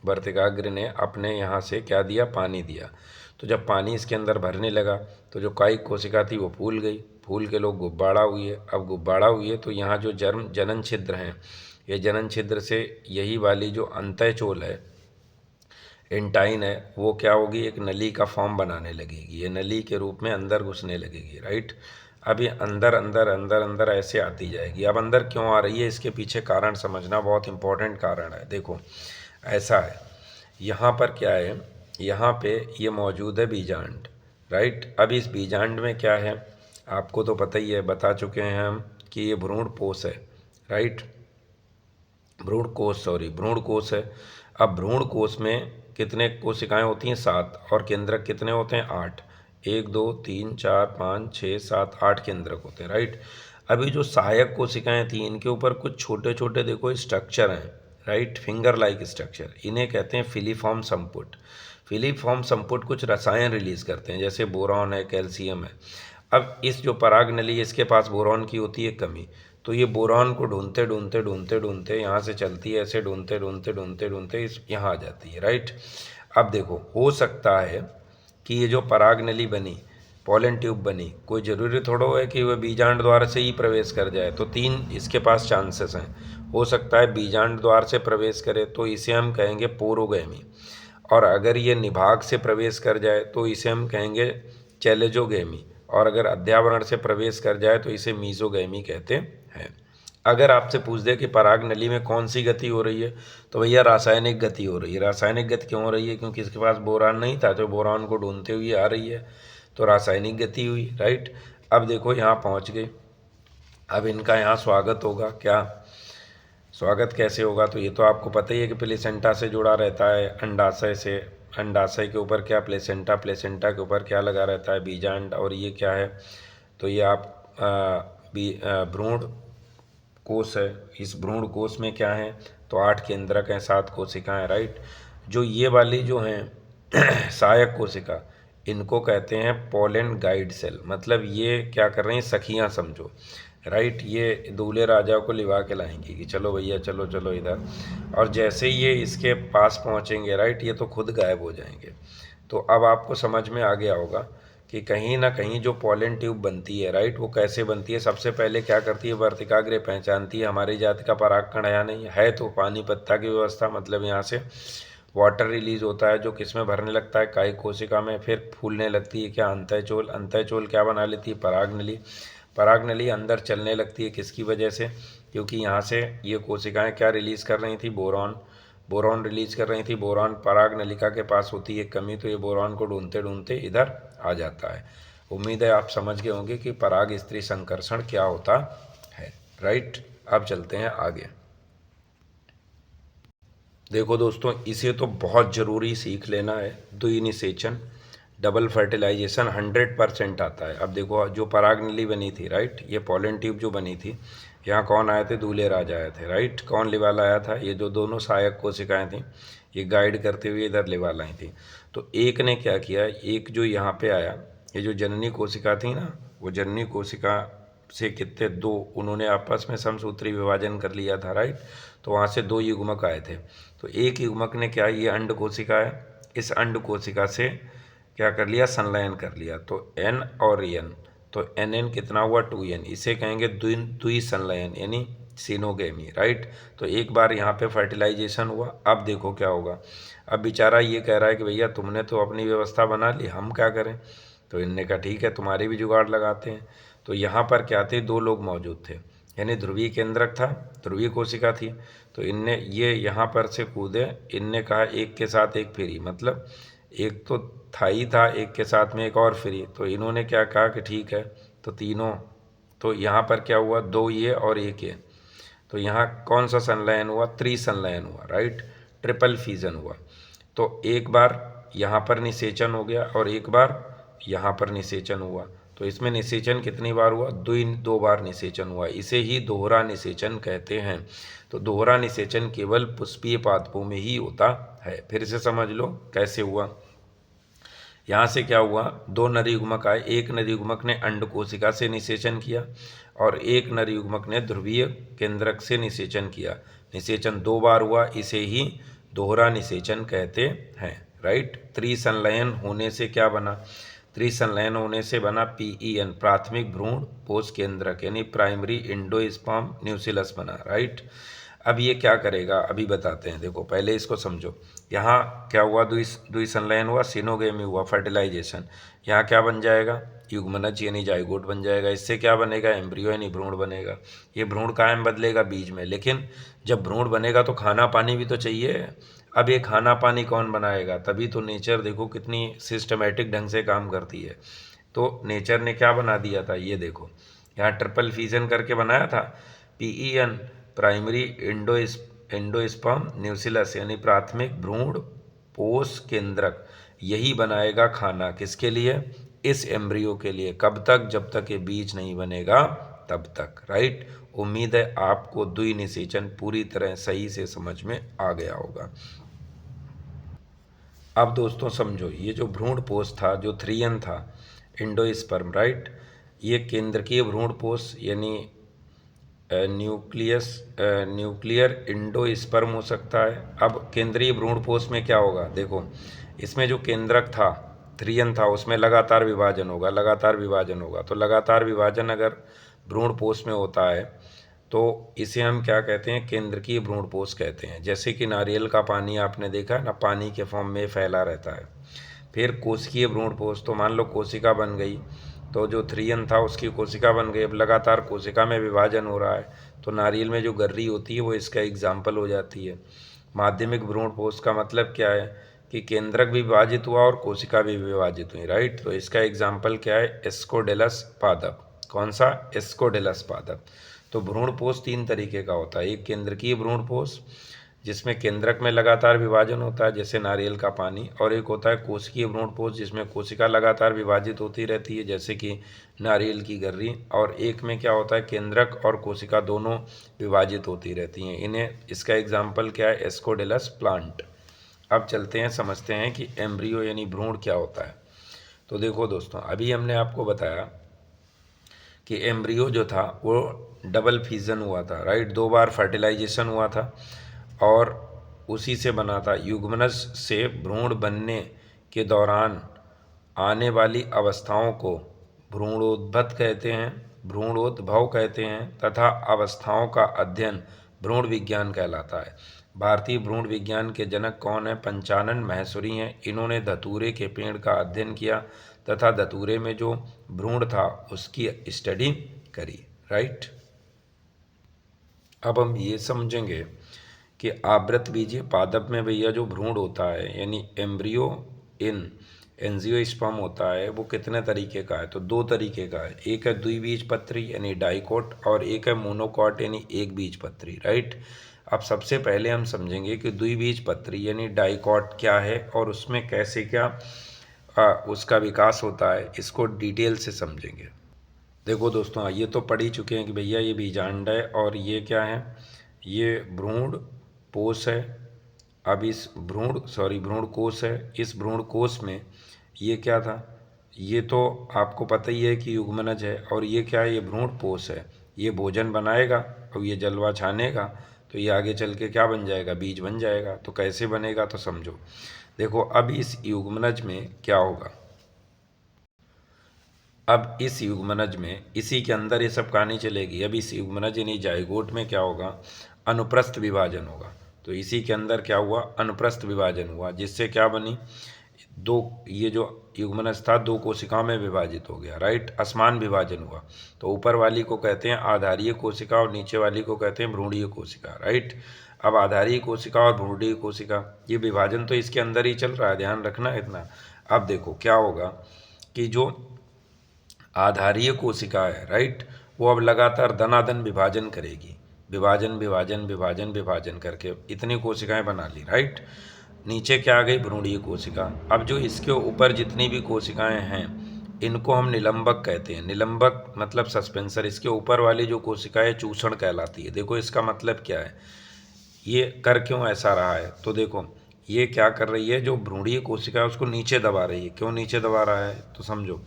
वर्तिकाग्र ने अपने यहाँ से क्या दिया, पानी दिया। तो जब पानी इसके अंदर भरने लगा तो जो कायिक कोशिका थी वो फूल गई, फूल के लोग गुब्बारा हुई है। अब गुब्बारा हुई है तो यहाँ जो जनन छिद्र हैं, ये जनन छिद्र से यही वाली जो अंतःचोल है, एंटाइन है, वो क्या होगी, एक नली का फॉर्म बनाने लगेगी, ये नली के रूप में अंदर घुसने लगेगी, राइट। अब ये अंदर अंदर अंदर अंदर ऐसे आती जाएगी। अब अंदर क्यों आ रही है, इसके पीछे कारण समझना बहुत इंपॉर्टेंट कारण है। देखो ऐसा है, यहाँ पर क्या है, यहाँ पे ये मौजूद है बीजांड, राइट। अब इस बीजांड में क्या है, आपको तो पता ही है, बता चुके हैं हम कि ये भ्रूण कोष है, राइट। भ्रूण कोष है। अब भ्रूण कोष में कितने कोशिकाएं होती हैं, 7, और केंद्रक कितने होते हैं, 8। 1 2 3 4 5 6 7 8 केंद्रक होते हैं, राइट। अभी जो सहायक कोशिकाएं थी, इनके ऊपर कुछ छोटे छोटे देखो स्ट्रक्चर हैं, राइट, फिंगर लाइक स्ट्रक्चर, इन्हें कहते हैं फिलीफॉर्म संपुट। फिलीफॉर्म संपुट कुछ रसायन रिलीज करते हैं, जैसे बोरॉन है, कैल्शियम है। अब इस जो पराग नली, इसके पास बोरॉन की होती है कमी, तो ये बोरॉन को ढूंढते ढूंढते ढूंढते ढूंढते यहाँ से चलती है, ऐसे ढूंढते ढूंढते ढूंढते ढूंढते इस यहाँ आ जाती है, राइट। अब देखो हो सकता है कि ये जो पराग नली बनी, पॉलन ट्यूब बनी, कोई ज़रूरी थोड़ा है कि वह बीजांड द्वार से ही प्रवेश कर जाए, तो 3 इसके पास चांसेस हैं। हो सकता है बीजांड द्वार से प्रवेश करे तो इसे हम कहेंगे पोरोगैमी, और अगर ये निभाग से प्रवेश कर जाए तो इसे हम कहेंगे चैलेजोगैमी, और अगर अध्यावरण से प्रवेश कर जाए तो इसे मीजोगैमी कहते हैं। अगर आपसे पूछ दे कि पराग नली में कौन सी गति हो रही है, तो भैया रासायनिक गति हो रही है। रासायनिक गति क्यों हो रही है, क्योंकि इसके पास बोरान नहीं था, तो बोरान को ढूंढते हुए आ रही है, तो रासायनिक गति हुई, राइट। अब देखो यहाँ पहुँच गए, अब इनका यहाँ स्वागत होगा, क्या स्वागत कैसे होगा, तो ये तो आपको पता ही है कि प्लेसेंटा से जुड़ा रहता है, अंडाशय से, अंडाशय के ऊपर क्या प्लेसेंटा, प्लेसेंटा के ऊपर क्या लगा रहता है, बीजांड, और ये क्या है, तो ये आप भ्रूण कोष है। इस भ्रूण कोष में क्या है, तो 8 केंद्रक हैं, 7 कोशिकाएं, राइट। जो ये वाली जो हैं सहायक कोशिका, इनको कहते हैं पोलन गाइड सेल, मतलब ये क्या कर रही हैं, सखियां समझो, राइट। ये दूल्हे राजा को लिवा के लाएंगी कि चलो भैया चलो चलो इधर, और जैसे ही ये इसके पास पहुंचेंगे, राइट, ये तो खुद गायब हो जाएंगे। तो अब आपको समझ में आ गया होगा कि कहीं ना कहीं जो पॉलन ट्यूब बनती है, राइट, वो कैसे बनती है। सबसे पहले क्या करती है, वर्तिकाग्र पहचानती है हमारी जाति का परागकण है या नहीं है, तो पानी पत्ता की व्यवस्था, मतलब यहाँ से वाटर रिलीज होता है जो किस में भरने लगता है, कायिक कोशिका में, फिर फूलने लगती है क्या, अंतःचोल। अंतःचोल क्या बना लेती है, परागनली। परागनली अंदर चलने लगती है किसकी वजह से, क्योंकि यहाँ से ये कोशिकाएं क्या रिलीज कर रही थी, बोरॉन रिलीज कर रही थी। बोरॉन पराग नलिका के पास होती है कमी, तो ये बोरॉन को ढूंढते ढूंढते इधर आ जाता है। उम्मीद है आप समझ गए होंगे कि पराग स्त्री संकर्षण क्या होता है, राइट। अब चलते हैं आगे। देखो दोस्तों, इसे तो बहुत ज़रूरी सीख लेना है, द्विनिषेचन, डबल फर्टिलाइजेशन 100% आता है। अब देखो जो पराग नली बनी थी, राइट, ये पॉलन ट्यूब जो बनी थी, यहाँ कौन आए थे, दूल्हे राजा आए थे, राइट। कौन लिवाल आया था, ये जो दोनों सहायक कोशिकाएं थी, ये गाइड करते हुए इधर लिवाल आई थी। तो एक ने क्या किया, एक जो यहाँ पे आया, ये जो जननी कोशिका थी ना, वो जननी कोशिका से कितने 2 उन्होंने आपस में समसूत्री विभाजन कर लिया था, राइट। तो वहाँ से 2 युग्मक आए थे। तो एक युग्मक ने क्या, ये अंड कोशिका है, इस अंड कोशिका से क्या कर लिया, संलयन कर लिया, तो N और N, तो NN कितना हुआ, 2N, इसे कहेंगे द्वि संलयन, यानी सिनोगेमी, राइट। तो एक बार यहाँ पे फर्टिलाइजेशन हुआ। अब देखो क्या होगा, अब बेचारा ये कह रहा है कि भैया तुमने तो अपनी व्यवस्था बना ली, हम क्या करें। तो इनने कहा ठीक है, तुम्हारी भी जुगाड़ लगाते हैं। तो यहाँ पर क्या थे, दो लोग मौजूद थे, यानी ध्रुवीय केंद्रक था, ध्रुवीय कोशिका थी। तो इनने ये यहाँ पर से कूदे, इनने कहा एक के साथ एक फ्री, मतलब एक तो था ही था, एक के साथ में एक और फ्री। तो इन्होंने क्या कहा कि ठीक है, तो तीनों, तो यहाँ पर क्या हुआ, दो ये और एक ये। तो यहाँ कौन सा संलयन हुआ, त्रिसंलयन हुआ, राइट, ट्रिपल फ्यूजन हुआ। तो एक बार यहाँ पर निषेचन हो गया और एक बार यहाँ पर निषेचन हुआ। तो इसमें निषेचन कितनी बार हुआ, दो बार निषेचन हुआ। इसे ही दोहरा निषेचन कहते हैं। तो दोहरा निषेचन केवल पुष्पीय पादपों में ही होता है। फिर से समझ लो कैसे हुआ। यहाँ से क्या हुआ, दो नरयुग्मक आए, एक नरयुग्मक ने अंड कोशिका से निषेचन किया और एक नरयुग्मक ने ध्रुवीय केंद्रक से निषेचन किया। निषेचन दो बार हुआ, इसे ही दोहरा निषेचन कहते हैं, राइट। त्रिसंलयन होने से क्या बना, त्रिसंलयन होने से बना PEN, प्राथमिक भ्रूण पोष केंद्रक, यानी प्राइमरी इंडोस्पर्म न्यूक्लियस बना, राइट। अब ये क्या करेगा, अभी बताते हैं। देखो पहले इसको समझो। यहाँ क्या हुआ, द्विसंलयन हुआ, सिनोगेमी हुआ, फर्टिलाइजेशन। यहाँ क्या बन जाएगा, युग्मनज यानी जाइगोट बन जाएगा। इससे क्या बनेगा, एम्ब्रियो यानी भ्रूण बनेगा। ये भ्रूण कायम बदलेगा बीज में, लेकिन जब भ्रूण बनेगा तो खाना पानी भी तो चाहिए। अब ये खाना पानी कौन बनाएगा, तभी तो नेचर देखो कितनी सिस्टमेटिक ढंग से काम करती है। तो नेचर ने क्या बना दिया था, ये देखो यहाँ ट्रिपल फ्यूजन करके बनाया था। PEN, प्राइमरी इंडोस्पर्म न्यूक्लियस, यानी प्राथमिक भ्रूण पोष केंद्रक, यही बनाएगा खाना, किसके लिए, इस एम्ब्रियो के लिए। कब तक, जब तक ये बीज नहीं बनेगा तब तक, राइट। उम्मीद है आपको द्विनिषेचन पूरी तरह सही से समझ में आ गया होगा। अब दोस्तों समझो, ये जो भ्रूण पोष था, जो 3N था, इंडोस्पर्म, राइट, ये केंद्रकीय भ्रूण पोष यानी न्यूक्लियर इंडोस्पर्म हो सकता है। अब केंद्रीय भ्रूणपोष में क्या होगा, देखो इसमें जो केंद्रक था 3N था, उसमें लगातार विभाजन होगा, लगातार विभाजन होगा। तो लगातार विभाजन अगर भ्रूणपोष में होता है तो इसे हम क्या कहते हैं, केंद्रकीय भ्रूणपोष कहते हैं। जैसे कि नारियल का पानी आपने देखा ना, पानी के फॉर्म में फैला रहता है। फिर कोशिकीय भ्रूणपोष, तो मान लो कोशिका बन गई, तो जो 3N था उसकी कोशिका बन गई। अब लगातार कोशिका में विभाजन हो रहा है, तो नारियल में जो गर्री होती है वो इसका एग्जाम्पल हो जाती है। माध्यमिक भ्रूणपोष का मतलब क्या है कि केंद्रक भी विभाजित हुआ और कोशिका भी विभाजित हुई, राइट। तो इसका एग्जाम्पल क्या है, एस्कोडेलस पादप। कौन सा, एस्कोडेलस पादप। तो भ्रूणपोष तीन तरीके का होता है, एक केंद्रकीय भ्रूणपोष जिसमें केंद्रक में लगातार विभाजन होता है जैसे नारियल का पानी, और एक होता है कोशिकीय भ्रूणपोष जिसमें कोशिका लगातार विभाजित होती रहती है जैसे कि नारियल की गर्री, और एक में क्या होता है, केंद्रक और कोशिका दोनों विभाजित होती रहती हैं। इन्हें, इसका एग्जाम्पल क्या है, एस्कोडेलस प्लांट। अब चलते हैं, समझते हैं कि एम्ब्रियो यानी भ्रूण क्या होता है। तो देखो दोस्तों, अभी हमने आपको बताया कि एम्ब्रियो जो था वो डबल फ्यूजन हुआ था, राइट, दो बार फर्टिलाइजेशन हुआ था और उसी से बना था। युग्मनज से भ्रूण बनने के दौरान आने वाली अवस्थाओं को भ्रूणोद्भव कहते हैं, भ्रूणोद्भव कहते हैं, तथा अवस्थाओं का अध्ययन भ्रूण विज्ञान कहलाता है। भारतीय भ्रूण विज्ञान के जनक कौन है, पंचानन माहेश्वरी हैं। इन्होंने धतूरे के पेड़ का अध्ययन किया तथा धतूरे में जो भ्रूण था उसकी स्टडी करी, राइट। अब हम ये समझेंगे कि आवृत बीजीय पादप में भैया जो भ्रूण होता है यानी एम्ब्रियो इन एंजियोस्पर्म होता है, वो कितने तरीके का है, तो दो तरीके का है। एक है द्विबीजपत्री यानी डाइकोट, और एक है मोनोकॉट यानी एक बीजपत्री, राइट। अब सबसे पहले हम समझेंगे कि द्विबीजपत्री यानी डाइकोट क्या है और उसमें कैसे क्या उसका विकास होता है, इसको डिटेल से समझेंगे। देखो दोस्तों, ये तो पढ़ ही चुके हैं कि भैया ये बीजांड है और ये क्या है, ये भ्रूण पोष है। अब इस भ्रूण कोष है। इस भ्रूण कोष में ये क्या था, ये तो आपको पता ही है कि युग्मनज है, और ये क्या है, ये भ्रूण पोष है। ये भोजन बनाएगा और ये जलवा छानेगा, तो ये आगे चल के क्या बन जाएगा, बीज बन जाएगा। तो कैसे बनेगा, तो समझो। देखो अब इस युग्मनज में क्या होगा, अब इस युग्मनज में इसी के अंदर ये सब कहानी चलेगी। अब इस युग्मनज यानी जाइगोट में क्या होगा, अनुप्रस्थ विभाजन होगा। तो इसी के अंदर क्या हुआ, अनुप्रस्थ विभाजन हुआ, जिससे क्या बनी, दो, ये जो युग्मनज था दो कोशिकाओं में विभाजित हो गया, राइट, असमान विभाजन हुआ। तो ऊपर वाली को कहते हैं आधारीय कोशिका और नीचे वाली को कहते हैं भ्रूणीय कोशिका, राइट। अब आधारीय कोशिका और भ्रूणीय कोशिका, ये विभाजन तो इसके अंदर ही चल रहा है, ध्यान रखना इतना। अब देखो क्या होगा कि जो आधारीय कोशिका है, राइट, वो अब लगातार धनाधन विभाजन करेगी, विभाजन विभाजन विभाजन विभाजन करके इतनी कोशिकाएं बना ली, राइट। नीचे क्या आ गई, भ्रूणीय कोशिका। अब जो इसके ऊपर जितनी भी कोशिकाएं हैं इनको हम निलंबक कहते हैं। निलंबक मतलब सस्पेंसर। इसके ऊपर वाली जो कोशिकाएं चूषण कहलाती है। देखो इसका मतलब क्या है, ये कर क्यों ऐसा रहा है, तो देखो ये क्या कर रही है, जो भ्रूणीय कोशिका है उसको नीचे दबा रही है। क्यों नीचे दबा रहा है, तो समझो,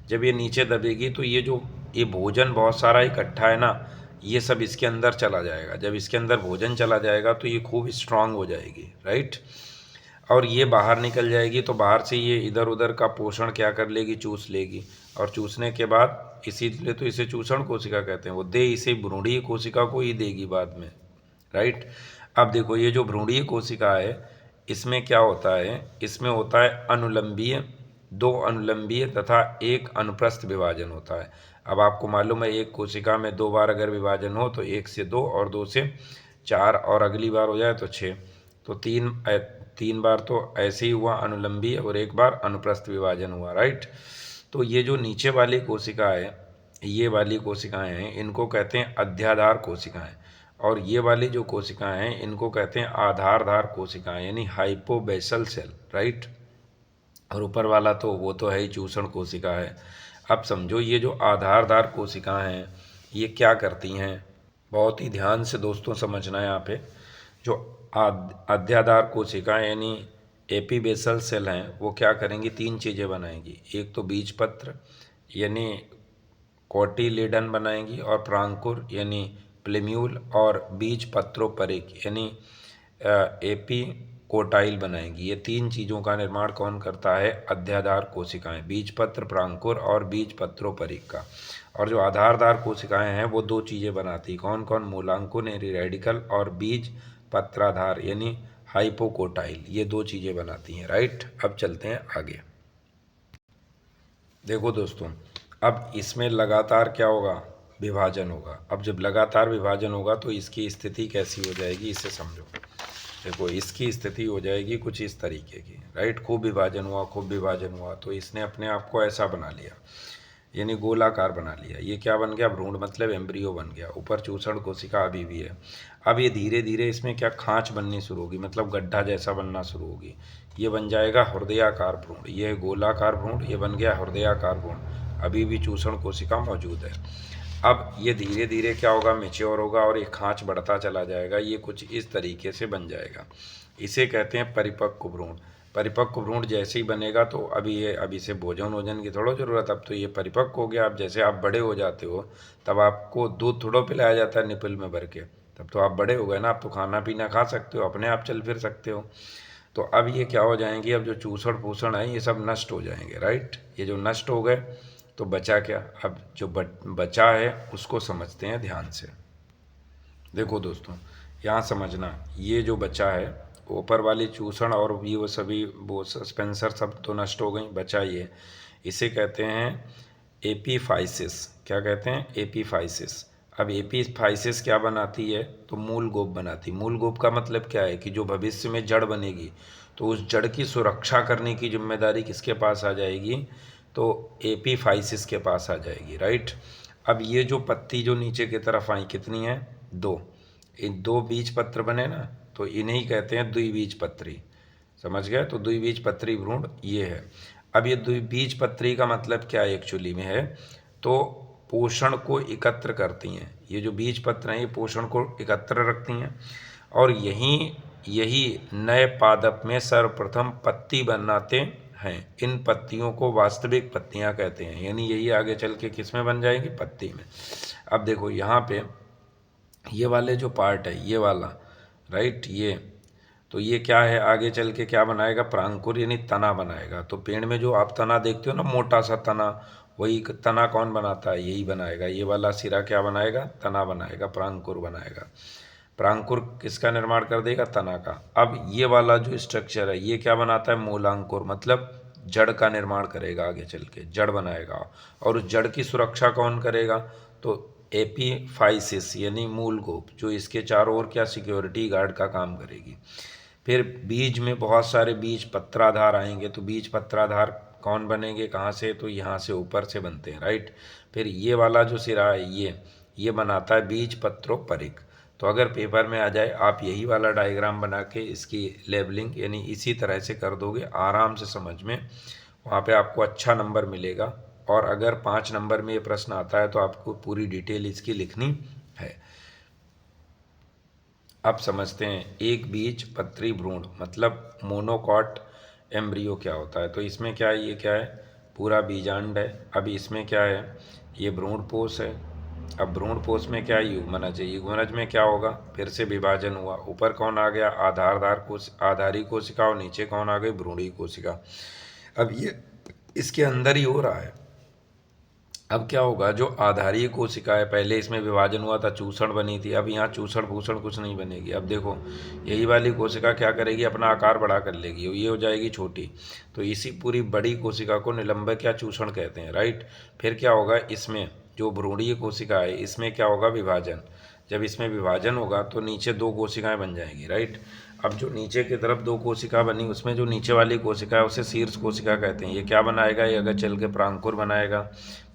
जब ये नीचे दबेगी तो ये जो ये भोजन बहुत सारा इकट्ठा है ना, ये सब इसके अंदर चला जाएगा। जब इसके अंदर भोजन चला जाएगा तो ये खूब स्ट्रांग हो जाएगी, राइट। और ये बाहर निकल जाएगी तो बाहर से ये इधर उधर का पोषण क्या कर लेगी, चूस लेगी। और चूसने के बाद इसीलिए तो इसे चूषण कोशिका कहते हैं। वो दे इसे भ्रूणीय कोशिका को ही देगी बाद में, राइट। अब देखो ये जो भ्रूणीय कोशिका है इसमें क्या होता है, इसमें होता है अनुलंबीय, दो अनुलंबीय तथा एक अनुप्रस्थ विभाजन होता है। अब आपको मालूम है एक कोशिका में दो बार अगर विभाजन हो तो एक से दो और दो से चार, और अगली बार हो जाए तो छः। तो तीन बार तो ऐसे ही हुआ अनुलंबीय और एक बार अनुप्रस्थ विभाजन हुआ, राइट। तो ये जो नीचे वाली कोशिका है, ये वाली कोशिकाएं हैं, इनको कहते हैं अध्याधार कोशिकाएं। और ये वाली जो कोशिकाएं हैं इनको कहते हैं आधारधार कोशिकाएं, यानी हाइपोबेसल सेल, राइट। और ऊपर वाला तो वो तो है ही चूषण कोशिका है। अब समझो ये जो आधारधार कोशिकाएं हैं ये क्या करती हैं, बहुत ही ध्यान से दोस्तों समझना है यहाँ पे। जो अध्याधार कोशिकाएं यानी एपीबेसल सेल हैं वो क्या करेंगी, तीन चीज़ें बनाएंगी। एक तो बीजपत्र यानी कोटिलेडन बनाएंगी, और प्रांकुर यानी प्लेम्यूल, और बीज पत्रोपरिक यानी एपी कोटाइल बनाएंगी। ये तीन चीज़ों का निर्माण कौन करता है, अध्याधार कोशिकाएं, बीजपत्र, प्रांकुर और बीज पत्रोपरिक का। और जो आधारदार कोशिकाएं हैं वो दो चीज़ें बनाती, कौन कौन, मूलांकुर यानी रेडिकल और बीज पत्राधार यानी हाइपोकोटाइल, ये दो चीज़ें बनाती हैं, राइट। अब चलते हैं आगे। देखो दोस्तों अब इसमें लगातार क्या होगा, विभाजन होगा। अब जब लगातार विभाजन होगा तो इसकी स्थिति कैसी हो जाएगी, इसे समझो। देखो इसकी स्थिति हो जाएगी कुछ इस तरीके की, राइट। खूब विभाजन हुआ, खूब विभाजन हुआ तो इसने अपने आप को ऐसा बना लिया, यानी गोलाकार बना लिया। ये क्या बन गया, भ्रूण मतलब एम्ब्रियो बन गया। ऊपर चूषण कोशिका अभी भी है। अब ये धीरे धीरे इसमें क्या खांच बननी शुरू होगी, मतलब गड्ढा जैसा बनना शुरू होगी। ये बन जाएगा हृदयाकार भ्रूण। ये गोलाकार भ्रूण, ये बन गया हृदयाकार भ्रूण। अभी भी चूषण कोशिका मौजूद है। अब ये धीरे धीरे क्या होगा, मैच्योर होगा और ये खांच बढ़ता चला जाएगा। ये कुछ इस तरीके से बन जाएगा। इसे कहते हैं परिपक्व भ्रूण। परिपक्व भ्रूण जैसे ही बनेगा तो अभी से भोजन वोजन की थोड़ा ज़रूरत, अब तो ये परिपक्व हो गया। अब जैसे आप बड़े हो जाते हो तब आपको दूध थोड़ा पिलाया जाता है निपल में भर के, तब तो आप बड़े हो गए ना, आप तो खाना पीना खा सकते हो, अपने आप चल फिर सकते हो। तो अब ये क्या हो जाएंगे, अब जो चूषण फूषण है ये सब नष्ट हो जाएंगे, राइट। ये जो नष्ट हो गए तो बचा क्या, अब जो बचा है उसको समझते हैं ध्यान से। देखो दोस्तों यहाँ समझना, ये जो बचा है ऊपर वाली चूषण और भी वो सभी वो सस्पेंसर सब तो नष्ट हो गई, बचा ये, इसे कहते हैं एपीफाइसिस। क्या कहते हैं, एपीफाइसिस। अब एपीफाइसिस क्या बनाती है, तो मूल गोप बनाती। मूल गोप का मतलब क्या है कि जो भविष्य में जड़ बनेगी तो उस जड़ की सुरक्षा करने की जिम्मेदारी किसके पास आ जाएगी, तो एपीफाइसिस के पास आ जाएगी, राइट। अब ये जो पत्ती जो नीचे की तरफ आई कितनी है, दो, इन दो बीज पत्र बने ना, तो इन्हें कहते हैं द्विबीजपत्री। समझ गए, तो द्विबीजपत्री भ्रूण ये है। अब ये द्विबीजपत्री का मतलब क्या एक्चुअली में है, तो पोषण को एकत्र करती हैं। ये जो बीज पत्र हैं ये पोषण को एकत्र रखती हैं, और यही नए पादप में सर्वप्रथम पत्ती बनाते हैं। इन पत्तियों को वास्तविक पत्तियां कहते हैं, यानी यही आगे चल के किस में बन जाएगी, पत्ती में। अब देखो यहाँ पे ये वाले जो पार्ट है ये वाला, राइट, ये तो ये क्या है, आगे चल के क्या बनाएगा, प्रांकुर यानी तना बनाएगा। तो पेड़ में जो आप तना देखते हो ना, मोटा सा तना, वही तना कौन बनाता है, यही बनाएगा, ये वाला सिरा क्या बनाएगा, तना बनाएगा, प्रांकुर बनाएगा। प्रांकुर किसका निर्माण कर देगा, तना का। अब ये वाला जो स्ट्रक्चर है ये क्या बनाता है, मूलांकुर, मतलब जड़ का निर्माण करेगा, आगे चल के जड़ बनाएगा। और उस जड़ की सुरक्षा कौन करेगा, तो एपीफाइसिस यानी मूल गोप, जो इसके चारों ओर क्या सिक्योरिटी गार्ड का काम करेगी। फिर बीज में बहुत सारे बीज पत्राधार आएंगे, तो बीज पत्राधार कौन बनेंगे, कहाँ से, तो यहाँ से ऊपर से बनते हैं, राइट। फिर ये वाला जो सिरा है ये बनाता है बीज पत्रोपरिक। तो अगर पेपर में आ जाए, आप यही वाला डायग्राम बना के इसकी लेबलिंग यानी इसी तरह से कर दोगे, आराम से समझ में, वहाँ पे आपको अच्छा नंबर मिलेगा। और अगर 5 नंबर में ये प्रश्न आता है तो आपको पूरी डिटेल इसकी लिखनी है। अब समझते हैं एक बीज पत्री भ्रूण मतलब मोनोकॉट एम्ब्रियो क्या होता है। तो इसमें क्या है, ये क्या है, पूरा बीजांड है। अब इसमें क्या है, ये भ्रूणपोष है। अब भ्रूणपोष में क्या है, युग्मनज है। युग्मनज में क्या होगा, फिर से विभाजन हुआ, ऊपर कौन आ गया, आधारी कोशिका, और नीचे कौन आ गई, भ्रूणी कोशिका। अब ये इसके अंदर ही हो रहा है। अब क्या होगा, जो आधारीय कोशिका है, पहले इसमें विभाजन हुआ था, चूसण बनी थी, अब यहाँ चूसण भूषण कुछ नहीं बनेगी। अब देखो यही वाली कोशिका क्या करेगी, अपना आकार बड़ा कर लेगी, ये हो जाएगी छोटी। तो इसी पूरी बड़ी कोशिका को निलंबक या चूसण कहते हैं, राइट। फिर क्या होगा, इसमें जो भ्रूणीय कोशिका है इसमें क्या होगा, विभाजन। जब इसमें विभाजन होगा तो नीचे 2 कोशिकाएं बन जाएंगी, राइट। अब जो नीचे की तरफ 2 कोशिका बनी, उसमें जो नीचे वाली कोशिका है उसे शीर्ष कोशिका कहते हैं। ये क्या बनाएगा, ये अगर चल के प्रांकुर बनाएगा,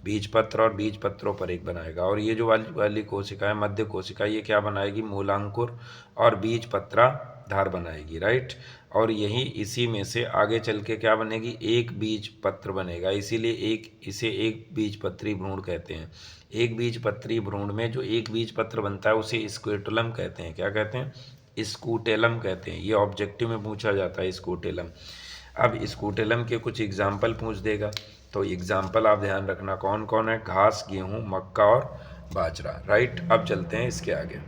बीजपत्र और बीजपत्रोपरिक बनाएगा। और ये जो वाली कोशिका है, मध्य कोशिका, ये क्या बनाएगी, मूलांकुर और बीजपत्राधार बनाएगी, राइट। और यही इसी में से आगे चल के क्या बनेगी, एक बीज पत्र बनेगा। इसीलिए इसे एक बीजपत्री भ्रूण कहते हैं। एक बीजपत्री भ्रूण में जो एक बीज पत्र बनता है उसे स्क्यूटेलम कहते हैं। क्या कहते हैं, स्कूटेलम कहते हैं। ये ऑब्जेक्टिव में पूछा जाता है, स्कूटेलम। अब स्कूटेलम के कुछ एग्जाम्पल पूछ देगा, तो एग्जाम्पल आप ध्यान रखना कौन कौन है, घास, गेहूं, मक्का और बाजरा, राइट। अब चलते हैं इसके आगे।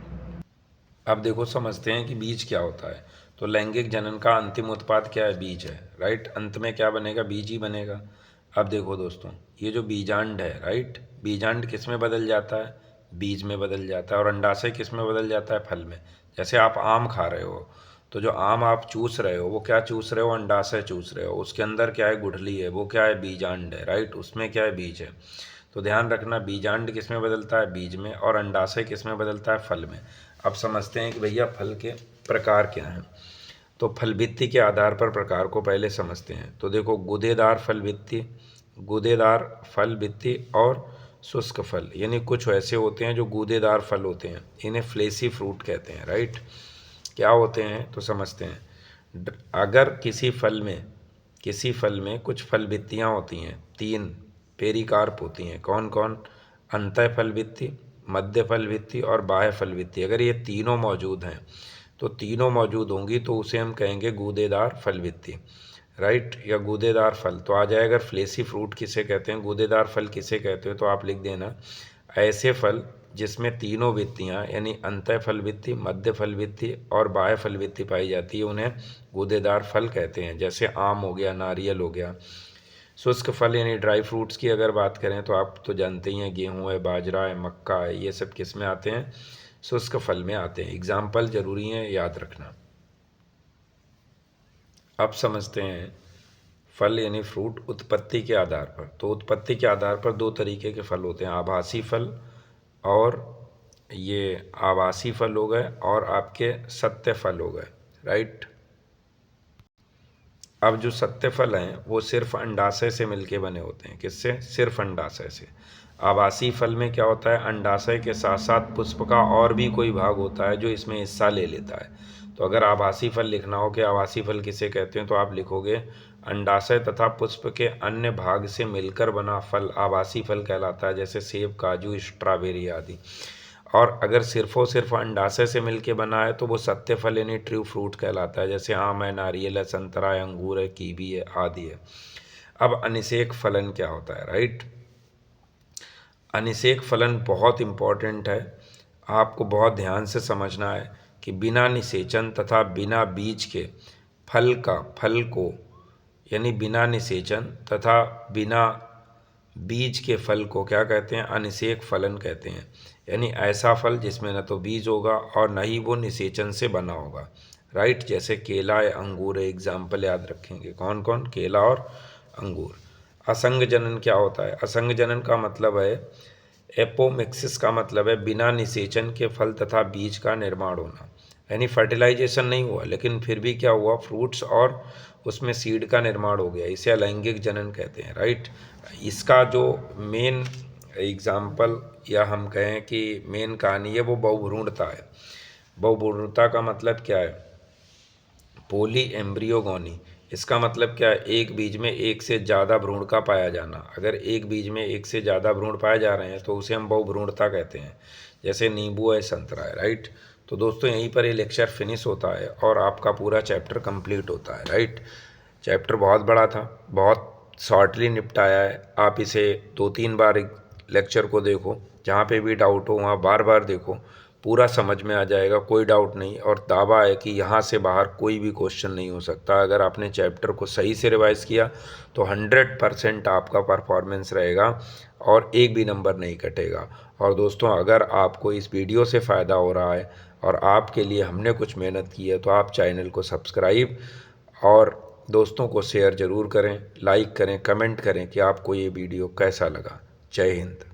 अब देखो समझते हैं कि बीज क्या होता है। तो लैंगिक जनन का अंतिम उत्पाद क्या है, बीज है, राइट। अंत में क्या बनेगा, बीज ही बनेगा। अब देखो दोस्तों, ये जो बीजांड है, राइट, बीजांड किस में बदल जाता है, बीज में बदल जाता है। और अंडाशय किस में बदल जाता है, फल में। जैसे आप आम खा रहे हो, तो जो आम आप चूस रहे हो वो क्या चूस रहे हो, अंडाशय चूस रहे हो। उसके अंदर क्या है, गुठली है, वो क्या है, बीजांड है, राइट। उसमें क्या है, बीज है। तो ध्यान रखना, बीजांड किस में बदलता है, बीज में, और अंडाशय किस में बदलता है, फल में। अब समझते हैं कि भैया फल के प्रकार क्या हैं। तो फल भित्ति के आधार पर प्रकार को पहले समझते हैं। तो देखो, गूदेदार फल भित्ति, गूदेदार फल भित्ति और शुष्क फल, यानी कुछ ऐसे होते हैं जो गूदेदार फल होते हैं, इन्हें फ्लेसी फ्रूट कहते हैं, राइट। क्या होते हैं तो समझते हैं। अगर किसी फल में कुछ फल भित्तियाँ होती हैं, 3 पेरिकार्प होती हैं, कौन कौन, अंतः फल भित्ति, मध्य फल भित्ति और बाह्य फल भित्ति। अगर ये तीनों मौजूद हैं, तो तीनों मौजूद होंगी तो उसे हम कहेंगे गूदेदार फल भित्ति, राइट, या गूदेदार फल। तो आ जाएगा फ्लेसी फ्रूट किसे कहते हैं, गूदेदार फल किसे कहते हो, तो आप लिख देना ऐसे फल जिसमें तीनों भित्तियाँ यानी अंतः फल भित्ति, मध्य फल भित्ति और बाह्य फल भित्ति पाई जाती है, उन्हें गूदेदार फल कहते हैं। जैसे आम हो गया, नारियल हो गया। शुष्क फल यानी ड्राई फ्रूट्स की अगर बात करें तो आप तो जानते ही हैं, गेहूँ है, बाजरा है, मक्का है, ये सब किस में आते हैं, शुष्क फल में आते हैं। एग्जाम्पल जरूरी है, याद रखना। अब समझते हैं फल यानी फ्रूट उत्पत्ति के आधार पर। तो उत्पत्ति के आधार पर 2 तरीके के फल होते हैं, आभासी फल, और ये आभासी फल हो गए और आपके सत्य फल हो गए, राइट। अब जो सत्य फल हैं वो सिर्फ अंडाशय से मिलके बने होते हैं, किससे, सिर्फ अंडाशय से। आभासी फल में क्या होता है, अंडाशय के साथ साथ पुष्प का और भी कोई भाग होता है जो इसमें हिस्सा ले लेता है। तो अगर आभासी फल लिखना हो कि आभासी फल किसे कहते हैं, तो आप लिखोगे अंडाशय तथा पुष्प के अन्य भाग से मिलकर बना फल आभासी फल कहलाता है, जैसे सेब, काजू, स्ट्रॉबेरी आदि। और अगर सिर्फो सिर्फ अंडाशय से मिलके बना है तो वो सत्य फल यानी ट्रू फ्रूट कहलाता है, जैसे आम है, नारियल है, संतरा है, अंगूर है, कीवी है आदि है। अब अनिषेक फलन क्या होता है, राइट। अनिषेक फलन बहुत इंपॉर्टेंट है, आपको बहुत ध्यान से समझना है कि बिना निषेचन तथा बिना बीज के फल को यानी बिना निषेचन तथा बिना बीज के फल को क्या कहते हैं? अनिषेक फलन कहते हैं। यानी ऐसा फल जिसमें न तो बीज होगा और न ही वो निषेचन से बना होगा, राइट। जैसे केला या अंगूर है, एग्जाम्पल याद रखेंगे। कौन कौन? केला और अंगूर। असंग जनन क्या होता है? असंग जनन का मतलब है, एपोमिक्सिस का मतलब है बिना निषेचन के फल तथा बीज का निर्माण होना। यानी फर्टिलाइजेशन नहीं हुआ, लेकिन फिर भी क्या हुआ? फ्रूट्स और उसमें सीड का निर्माण हो गया। इसे अलैंगिक जनन कहते हैं, राइट। इसका जो मेन एग्जाम्पल या हम कहें कि मेन कहानी है वो बहुभ्रूणता है। बहुभ्रूणता का मतलब क्या है? पोली एम्ब्रियोगोनी। इसका मतलब क्या है? एक बीज में एक से ज़्यादा भ्रूण का पाया जाना। अगर एक बीज में एक से ज़्यादा भ्रूण पाए जा रहे हैं तो उसे हम बहुभ्रूणता कहते हैं। जैसे नींबू है, संतरा है, राइट। तो दोस्तों यहीं पर ये लेक्चर फिनिश होता है और आपका पूरा चैप्टर कंप्लीट होता है, राइट। चैप्टर बहुत बड़ा था, बहुत शॉर्टली निपटाया है। आप इसे 2-3 बार लेक्चर को देखो, जहाँ पे भी डाउट हो वहाँ बार बार देखो, पूरा समझ में आ जाएगा, कोई डाउट नहीं। और दावा है कि यहाँ से बाहर कोई भी क्वेश्चन नहीं हो सकता। अगर आपने चैप्टर को सही से रिवाइज़ किया तो 100% आपका परफॉर्मेंस रहेगा और एक भी नंबर नहीं कटेगा। और दोस्तों, अगर आपको इस वीडियो से फ़ायदा हो रहा है और आपके लिए हमने कुछ मेहनत की है तो आप चैनल को सब्सक्राइब और दोस्तों को शेयर ज़रूर करें, लाइक करें, कमेंट करें कि आपको ये वीडियो कैसा लगा। जय हिंद।